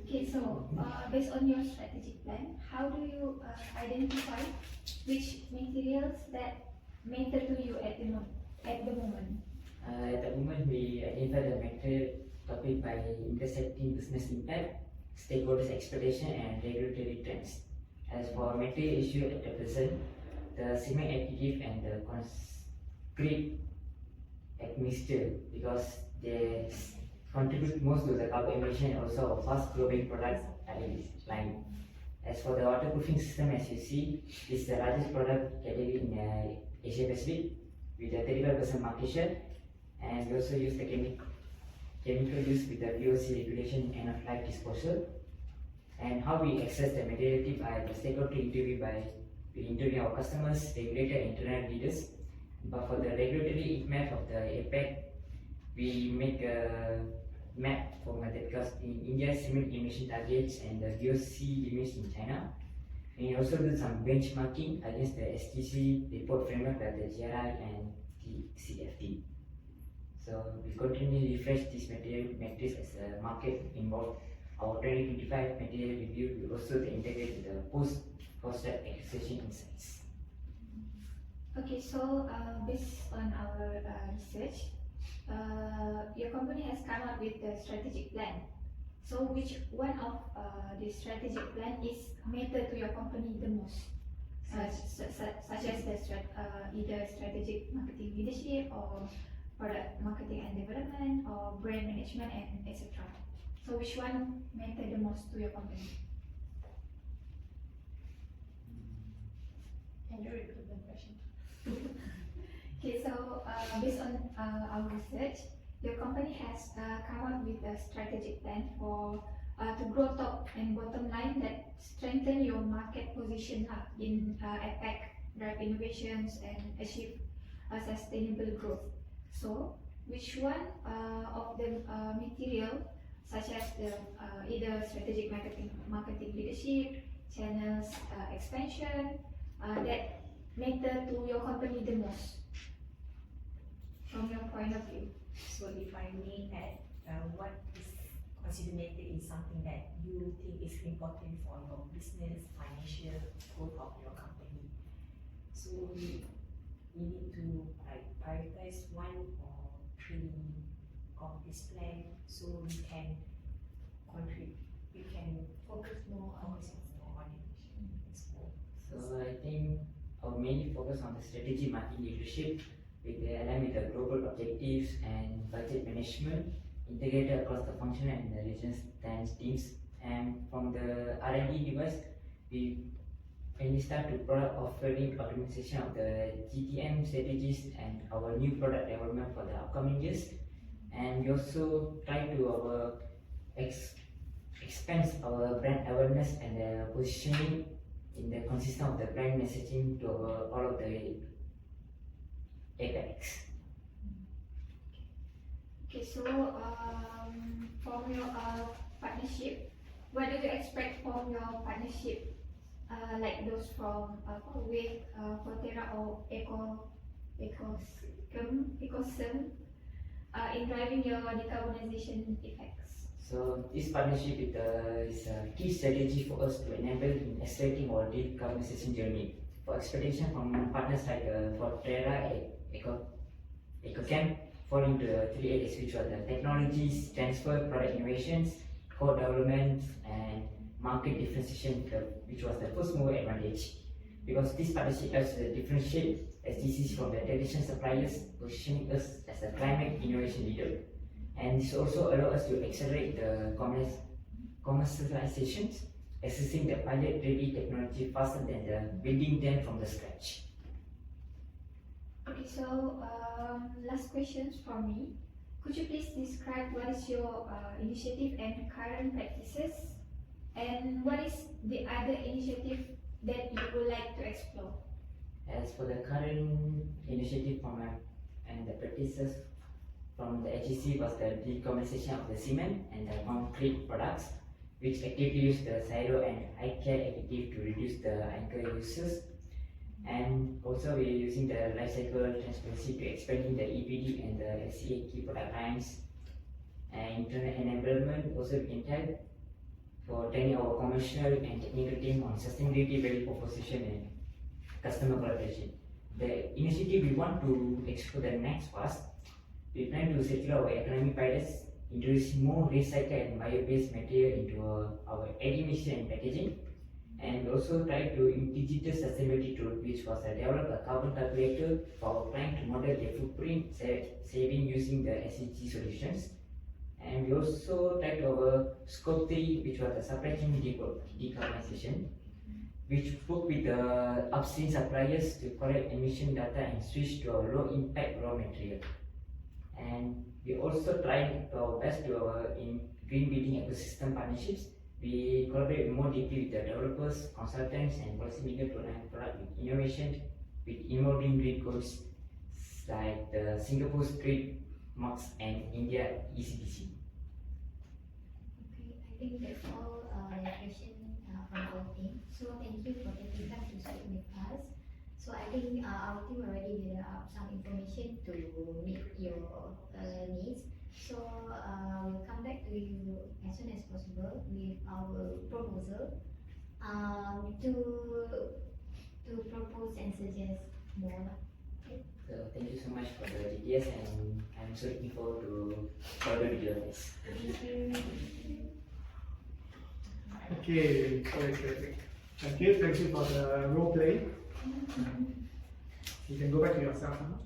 Okay, so based on your strategic plan, how do you identify which materials that matter to you at the moment? At the moment, we identify the material topic by intersecting business impact, stakeholders' expectation, and regulatory trends. As for material issue at the present, the cement additive and the concrete admixture, because they contribute most to the carbon emission and also a fast growing product line. As for the waterproofing system, as you see, this is the largest product category in Asia Pacific with a 35% market share, and we also use the chemical use with the VOC regulation and of life disposal. And how we access the materiality by the stakeholder interview by we interview our customers, regulator, and internal leaders. But for the regulatory map of the APEC, we make a map for method because in India, cement emission targets and the VOC limits in China. And we also do some benchmarking against the STC report framework by the GRI and TCFD. So we continually refresh this material metrics as the market involved. Our 2025 material review will also integrate the post-cost acquisition insights. Okay, so based on our research, your company has come up with a strategic plan. So which one of the strategic plan is matter to your company the most? Such as the either strategic marketing leadership or product marketing and development or brand management and etc. So which one matter the most to your company? Can you repeat the question? Okay, so based on our research, your company has come up with a strategic plan for to grow top and bottom line that strengthen your market position in APEC, drive innovations and achieve a sustainable growth. So, which one of the material, such as the either strategic marketing leadership, channels expansion, that matter to your company the most, from your point of view? So if I may add, what is considered matter is something that you think is important for your business, financial growth of your company. So we need to prioritize one or three of this plan so we can contribute, we can focus more on it. So I think our main focus on the strategy marketing leadership with the align with the global objectives and budget management integrated across the functional and the regions and teams. And from the R&D device, when we start to product offering optimization of the GTM strategies and our new product development for the upcoming years. And we also try to expand our brand awareness and the positioning in the consistent of the brand messaging to all of the APEX. Okay, so from your partnership, what do you expect from your partnership, like those from with Forterra or Ecosystem in driving your decarbonization effects? So this partnership is a key strategy for us to enable in accelerating our decarbonization journey. For expectation from partners like Forterra, Ecochem, fall into the 3 areas, which are the technologies, transfer, product innovations, co-development, and market differentiation curve, which was the first mover advantage. Because this partnership helps to differentiate SDCs from the traditional suppliers, positioning us as a climate innovation leader. And this also allows us to accelerate the commercialization, accessing the pilot-ready technology faster than the building them from the scratch. Okay, so last questions from me. Could you please describe what is your initiative and current practices, and what is the other initiative that you would like to explore? As for the current initiative and the practices from the HEC was the decommercialization of the cement and the concrete products, which actively use the cyro and eye care additive to reduce the anchor uses. And also we are using the life cycle transparency to expanding the EPD and the LCA key product lines. And internet enablement also we can help for training our commercial and technical team on sustainability value proposition and customer collaboration. The initiative we want to explore the next fast. We plan to circular our economic pilots, introduce more recycled and bio-based material into our admission and packaging. And we also try to digital sustainability tool, which was develop a carbon calculator for our client to model their footprint saving using the SEG solutions. And we also tried our scope 3, which was the supply chain decarbonization, which work with the upstream suppliers to collect emission data and switch to a low impact raw material. And we also tried our best in green building ecosystem partnerships. We collaborate more deeply with the developers, consultants, and policymakers to align product with innovation with emerging green codes like the Singapore Street Marks and India ECDC. Okay, I think that's all the question from our team. So thank you for taking time to speak with us. So I think our team already built up some information to meet your needs. So we'll come back to you as soon as possible with our proposal to propose and suggest more. So thank you so much for the details, and I'm so looking forward to further with you guys. Okay, great. Thank you for the role play. You can go back to yourself now.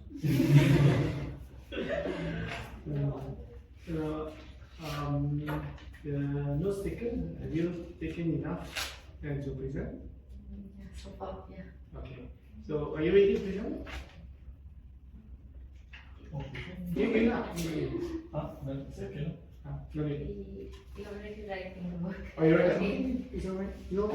The notes taken, have you taken enough and to present? So far, yeah. Okay, so are you ready to present? You Well, second. no need. We already writing the work. Are you ready? Okay. It's alright. No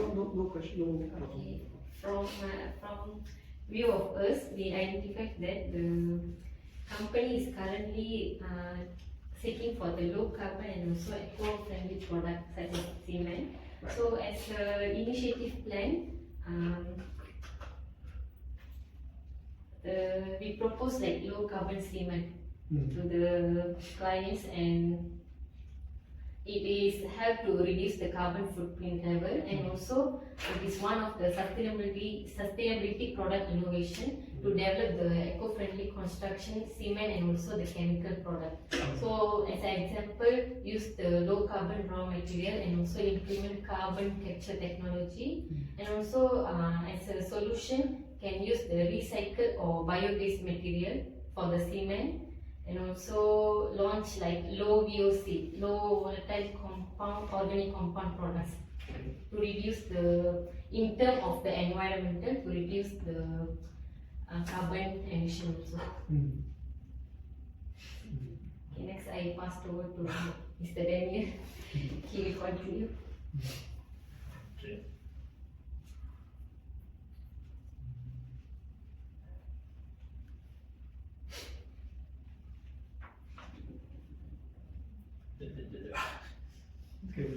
question. No. Okay. From view of us, we identified that the company is currently seeking for the low carbon and also eco-friendly products such as cement. Right. So as an initiative plan, we propose like low carbon cement to the clients, and it is help to reduce the carbon footprint level, and also it is one of the sustainability product innovation to develop the eco-friendly construction cement and also the chemical product. So as an example, use the low carbon raw material and also implement carbon capture technology, and also as a solution can use the recycled or bio-based material for the cement, and also launch like low VOC, low volatile compound organic compound products to reduce in terms of the environmental, to reduce the carbon emission also. Okay, next I pass over to Mr. Daniel. He will continue. Okay. Okay.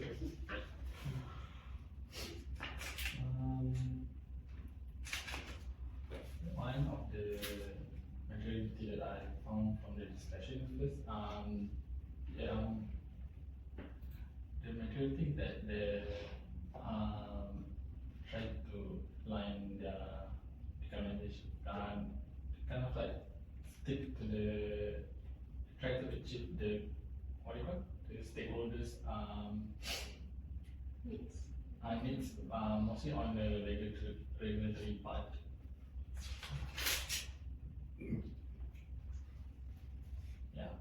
One of the majority that I found from the discussion first, the majority that they try to line their decarbonization, kind of like stick to try to achieve the the stakeholders needs mostly on the regulatory part. Yeah.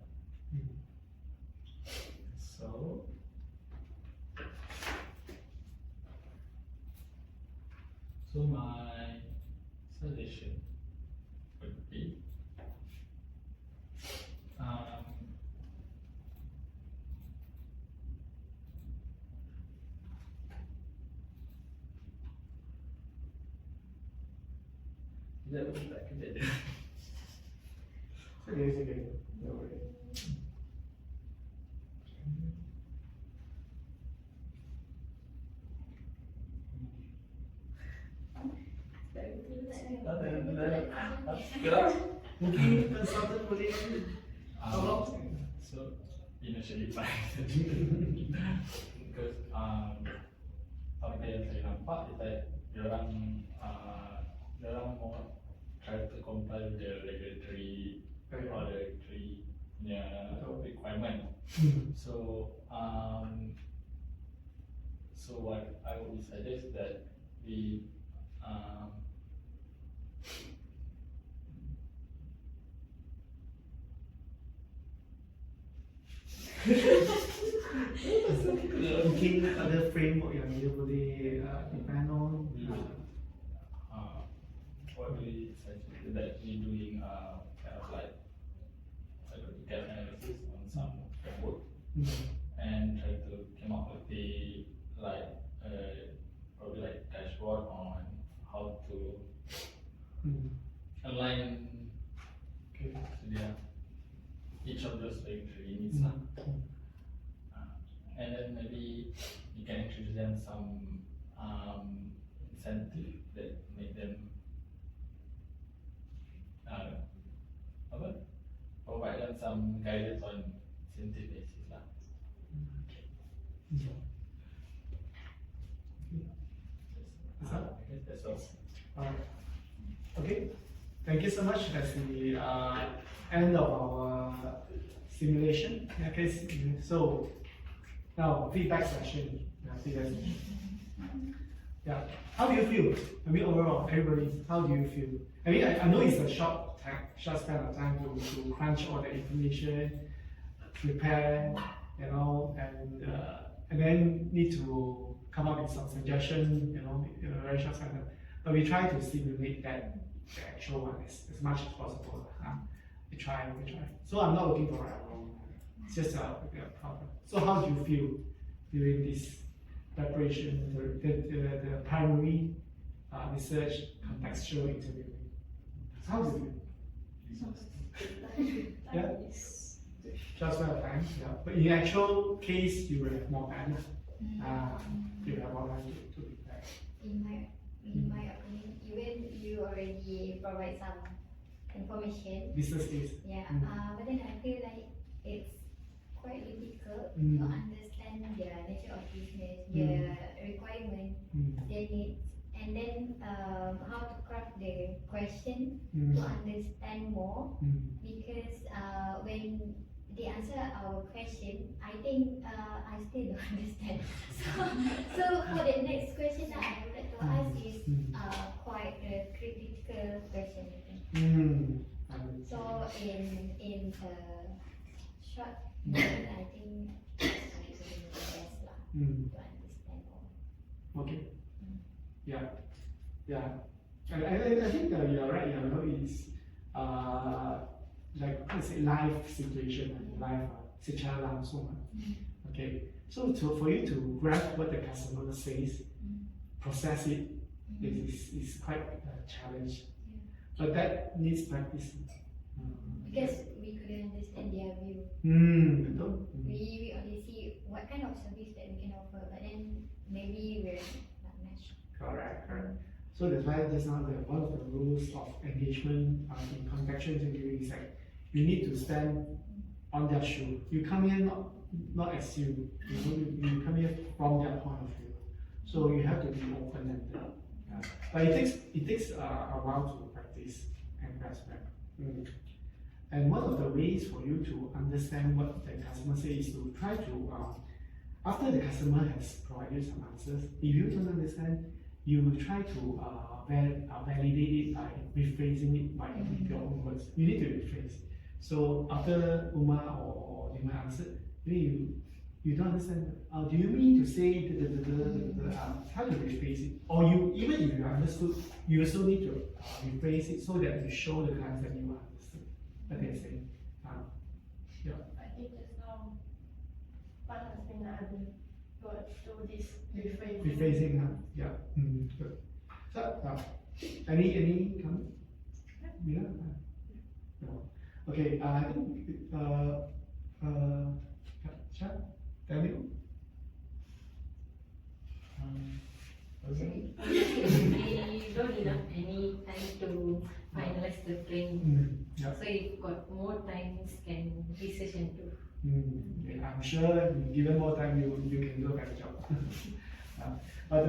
So my suggestion would be Dia tak kerja je. It's okay. No worry. Gerak. Mungkin consultant boleh tolong. So initially fine. Because apa yang saya nampak is that diorang mau try to comply with the regulatory requirement. So so what I would suggest that we Mungkin ada framework yang dia boleh depend on. what we suggest that we doing kind of like gap analysis on some framework and try to come up with the probably like dashboard on how to align to their each of those regulatory needs. And then maybe you can introduce them some incentive that make them provide them some guidance on incentive basis lah. I guess that's all. Okay, thank you so much. That's the end of our simulation. Okay, so now feedback session. Yeah, how do you feel? I mean, overall, everybody, how do you feel? I mean, I know it's a short span of time to crunch all the information, prepare, and then need to come up with some suggestion, in a very short span. But we try to simulate that the actual one as much as possible. We try. So I'm not looking for right or wrong. It's just a problem. So how do you feel during this preparation, the primary research contextual interviewing? How do you feel? Yeah. Just about time, yeah. But in the actual case, you will have more time. You have more time to prepare. In my opinion, even you already provide some information. Business case. Yeah. But then I feel like it's quite difficult to understand their nature of business, their requirement, their needs, and then how to craft the question to understand more. Because when they answer our question, I think I still don't understand. So for the next question that I would like to ask is quite a critical question, I think. So in the short moment, I think it's going to be the best lah to understand more. Okay. Yeah. I think you're right. It's like live situation, live secara langsung. Okay. So for you to grasp what the customer says, process it, is quite a challenge. But that needs practice. Because we couldn't understand their view. Betul. We only see what kind of service that we can offer, but then maybe we're not matched. Correct. So that's why just now one of the rules of engagement in contextual interviewing is like you need to stand on their shoe. You come here not as you come here from their point of view. So you have to be open-ended. But it takes a while to practice and grasp that. And one of the ways for you to understand what the customer says is to try to, after the customer has provided some answers, if you don't understand, you will try to validate it by rephrasing it by your own words. You need to rephrase. So after Uma or Dima answered, maybe you don't understand. Do you mean to say how to rephrase it? Or even if you understood, you also need to rephrase it so that you show the clients that you understood what they're saying. Yeah. I think just now, what has been added to this rephrasing. Rephrasing, yeah. Good. So, any comment? Yeah. No. Okay. I think. Chat. Daniel. We don't enough any time to finalize the training. Yeah. So if got more times, can research into. Yeah, I'm sure given more time, you can do a better job. But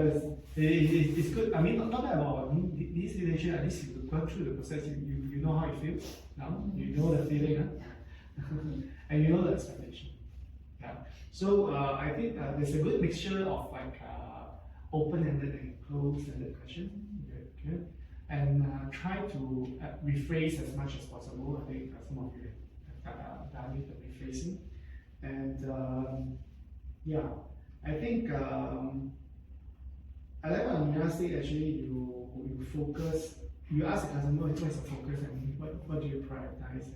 it's good. I mean, not bad at all. I mean, this relation, at least you go through the process, you know how it feels now, you know the feeling, huh? And you know the expectation. Yeah. So I think there's a good mixture of like open-ended and closed-ended question. Okay. And try to rephrase as much as possible. I think some of you have done it, the rephrasing. And yeah, I think I like what Amira said. Actually, you focus. You ask the customer what is the focus and what do you prioritize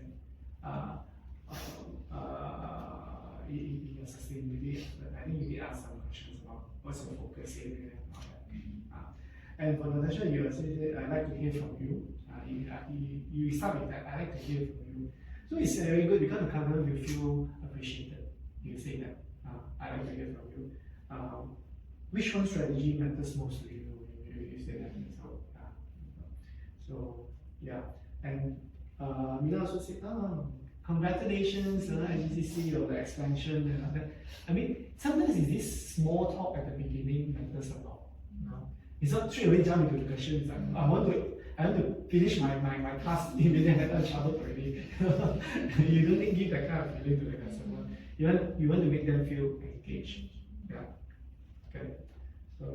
in your sustainability. I think you did ask some questions about what's your focus area and all that. And for Natasha, you said I like to hear from you. You start with that. I like to hear from you. So it's very good because the customer will feel appreciated. You say that. I like to hear from you. Which one strategy matters most to you? You say that. So yeah. And Mina also said, congratulations, NGCC or the expansion and all that. I mean, sometimes it's this small talk at the beginning matters a lot. It's not straight away jump into the question. It's like, I want to finish my task immediately after childhood already. You don't give that kind of feeling to the customer. You want to make them feel engaged. Yeah. Okay. So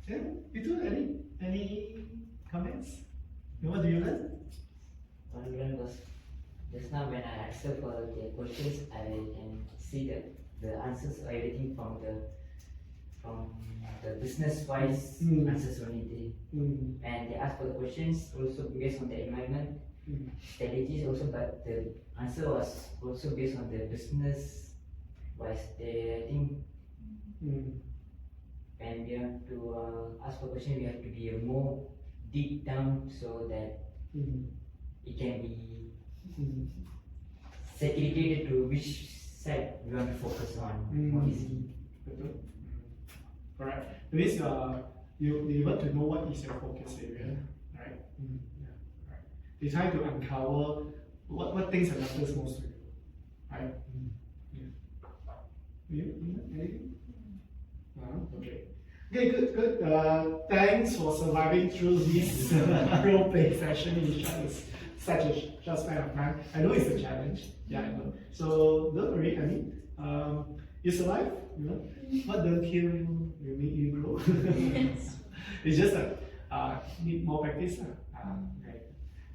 yeah, you do any comments? What do you learn? What I learned was just now when I answer for the questions, I can see that the answers are everything from the business wise answers only. And they ask for the questions also based on the environment strategies also, but the answer was also based on the business wise. I think when we have to ask for questions, we have to be more deep down so that it can be segregated to which side we want to focus on. More easily. Correct. That means you want to know what is your focus area, right? Yeah. Right. You try to uncover what things matters most to you, right? Yeah. Anything? Okay. Okay, good. Thanks for surviving through this role play session in such a short span of time. I know it's a challenge. Yeah, I know. So don't worry, I mean, you survive. You know, what don't kill you will make you grow. It's just like need more practice. Okay.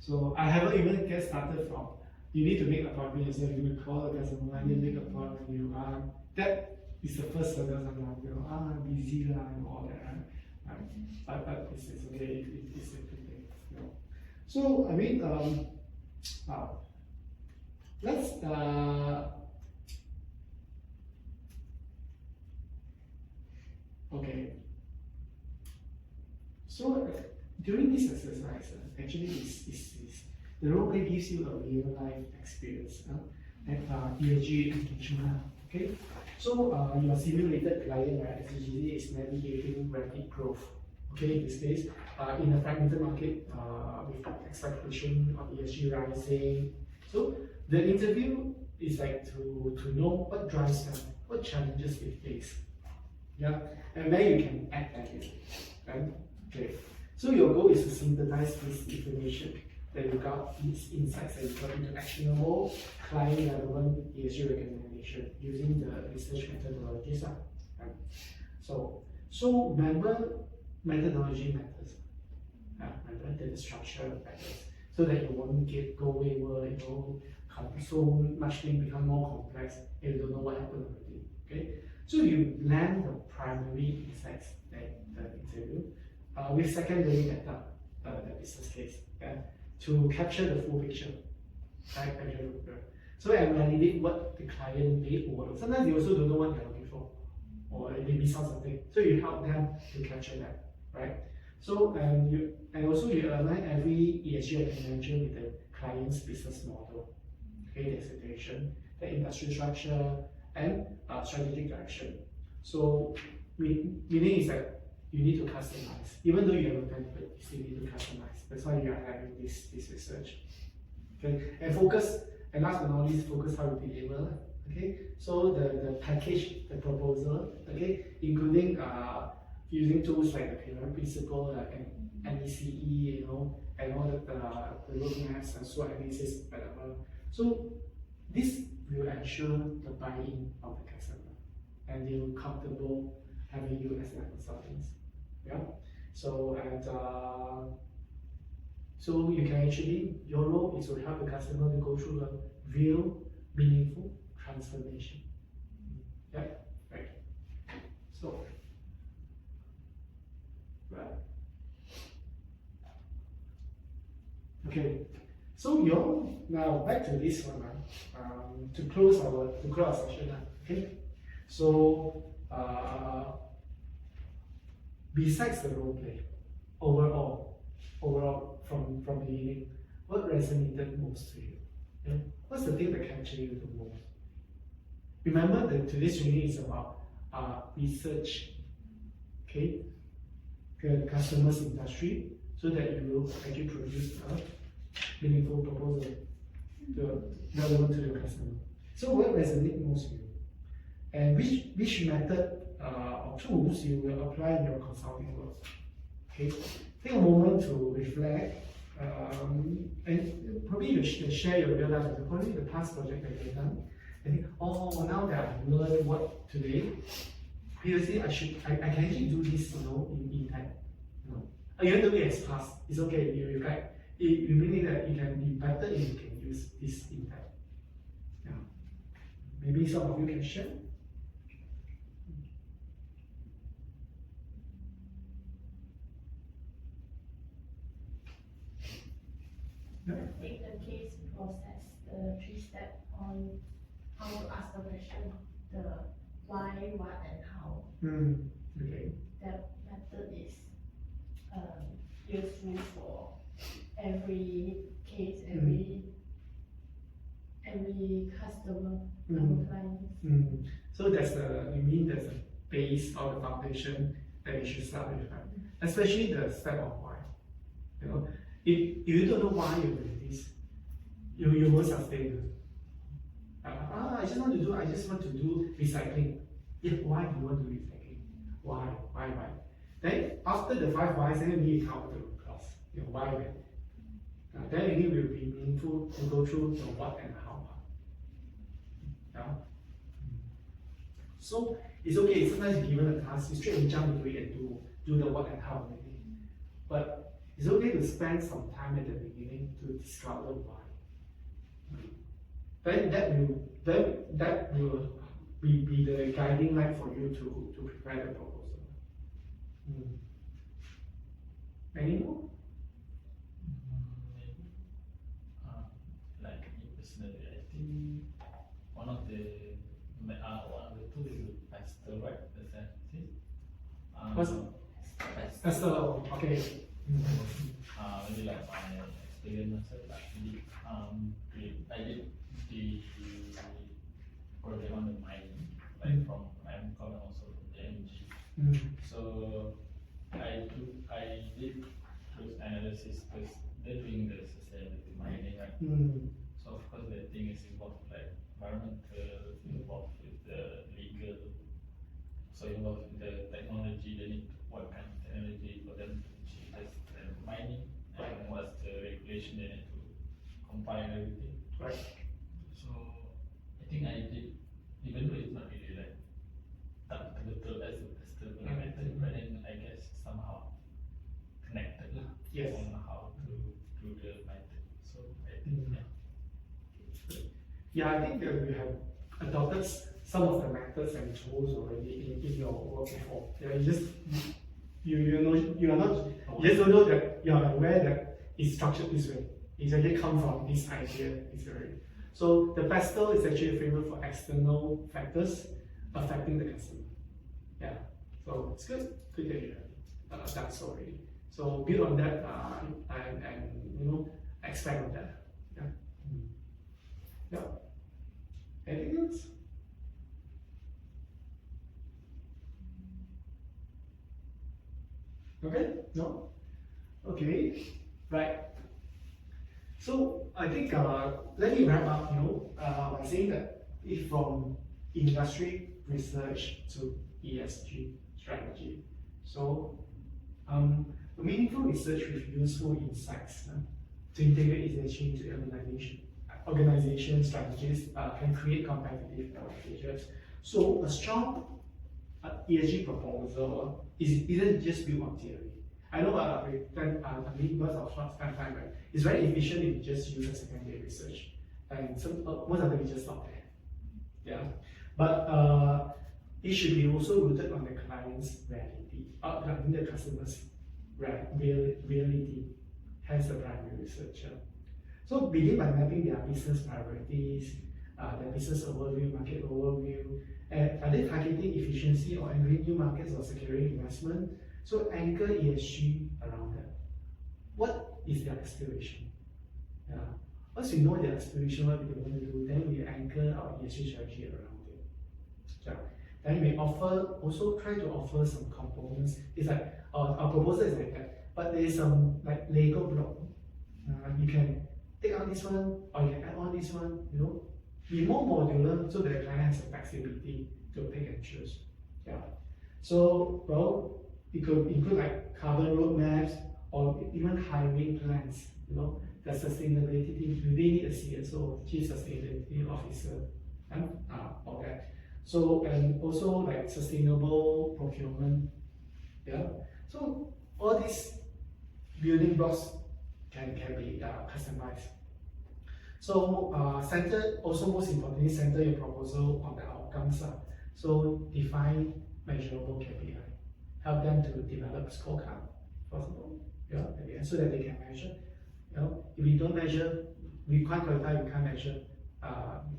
So I haven't even get started from. You need to make appointment. So you will call the customer. You make appointment. You that. It's the first hurdle sometimes, busy lah and all that, right? But it's okay, it's a good thing. So, I mean, let's, okay. So, during this exercise, actually, the role play gives you a real life experience and ESG engagement, okay? So your simulated client, right, SCGC is navigating rapid growth. Okay, in this case, in a fragmented market with expectation of ESG rising. So the interview is like to know what drives them, what challenges they face. Yeah, and where you can add value. Right? Okay. So your goal is to synthesize this information that you got, these insights that you got into actionable, client relevant ESG recommendation using the research methodologies. Right? So member methodology matters. Remember the structure matters. So that you won't go wayward, so much thing become more complex and you don't know what happened already. Okay? So you land the primary insights that the interview with secondary data, the business case. Okay? To capture the full picture, right? So and validate what the client may order. Sometimes they also don't know what they're looking for, or they miss out something. So you help them to capture that, right? So and also you align every ESG recommendation with the client's business model, okay, the situation, the industry structure, and strategic direction. So meaning is that you need to customize. Even though you have a template, you still need to customize. That's why you are having this research. Okay, and focus, and last but not least, focus how you deliver. Okay, so the package, the proposal, okay, including using tools like the pyramid principle, NECE, you know, and all the roadmaps and SWOT analysis, whatever. So this will ensure the buy-in of the customer, and they will comfortable having you as their consultants. Yeah. So so you can actually, your role is to help the customer to go through a real, meaningful transformation. Yeah, right. So, right. Okay. So now back to this one, to close our session. Okay. So besides the role play, overall from the beginning, what resonated most to you? Yeah? What's the thing that captured you the most? Remember that today's training is about research, okay, the customer's industry, so that you will actually produce a meaningful proposal relevant to your customer. So what resonates most with you? And which method or tools you will apply in your consulting work? Okay, take a moment to reflect, and probably you should share your real life, probably the past project that you've done. And think, oh, now that I've learned what today, previously I can actually do this, in time. Even though it has passed, it's okay. You reflect. You believe that it can be better if you can use this in time. Yeah. Maybe some of you can share. Take the case process, the 3 steps on how to ask the question, the why, what, and how. Okay. That method is useful for every case, every customer, our clients. So that's the base or the foundation that you should start with, right? Especially the step of why. If you don't know why you're doing this, you won't sustain it. I just want to do recycling. Yeah, why do you want to do recycling? Why? Then after the 5 whys, then we come to the cause. Why? Then it will be meaningful to go through the what and how. Yeah. So it's okay. Sometimes you're given a task, you straight jump into it and do the what and how. But it's okay to spend some time at the beginning to discover why. Then that will be the guiding light for you to prepare the proposal. Any more? Maybe. Like me personally, I think one of the tools is the pastel, right? The sentences. Pastel. Okay. Maybe like my experience actually, I did the project on the mining, like from I'm coming also from the energy. So I did those analysis because they're doing the sustainability mining, right? So of course the thing is involved like environmental, involved with the legal, so involved with the technology. They need what kind of technology for them to achieve this mining, and what's the regulation they need to compile everything. Right. So I think I did, even though it's not really like that betul as a pastel method, but then I guess somehow connected Yes. on how to do the method. So I think Yeah, I think that we have adopted some of the methods and tools already in your work before. Yeah, you just don't know that you are aware that it's structured this way. It's actually come from this idea. So the pastel is actually a framework for external factors affecting the customer. Yeah. So it's good that you have done so already. So build on that and you know expand on that. Yeah. Yeah. Anything else? Okay. No. Okay. Right. So I think let me wrap up. By saying that if from industry research to ESG strategy, so meaningful research with useful insights to integrate ESG into organization strategies can create competitive advantages. So a strong ESG proposal isn't just built on theory. I know because of short time, right? It's very efficient if you just use a secondary research, and most of them is just not there. Yeah, but it should be also rooted on the client's reality, the customer's reality, hence the primary research. So begin by mapping their business priorities, their business overview, market overview, and are they targeting efficiency or entering new markets or securing investment? So anchor ESG around that. What is their aspiration? Yeah. Once we know their aspiration, what we want to do, then we anchor our ESG strategy around it. Yeah. Then we also try to offer some components. It's like our proposal is like that, but there is some like Lego block. You can take out this one, or you can add on this one. Be more modular so that the client has the flexibility to pick and choose. Yeah. So it could include like carbon roadmaps or even hiring plans. The sustainability team. Do they need a CSO, Chief Sustainability Officer, and all that. So and also like sustainable procurement. Yeah. So all these building blocks can be customized. So most importantly, center your proposal on the outcomes. So define measurable KPI. Help them to develop a scorecard, possible. Yeah, so that they can measure. If we don't measure, we can't qualify, we can't measure,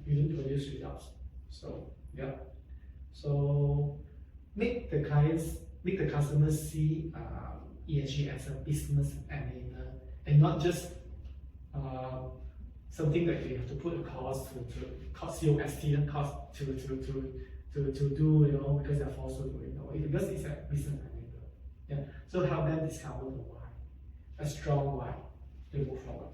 we didn't produce results. So yeah. So make the customers see ESG as a business enabler and not just something that they have to put a cost to cost cost to do, because they're forced to do it. Because it's a business enabler. Yeah. So help them discover the why, a strong why to move forward.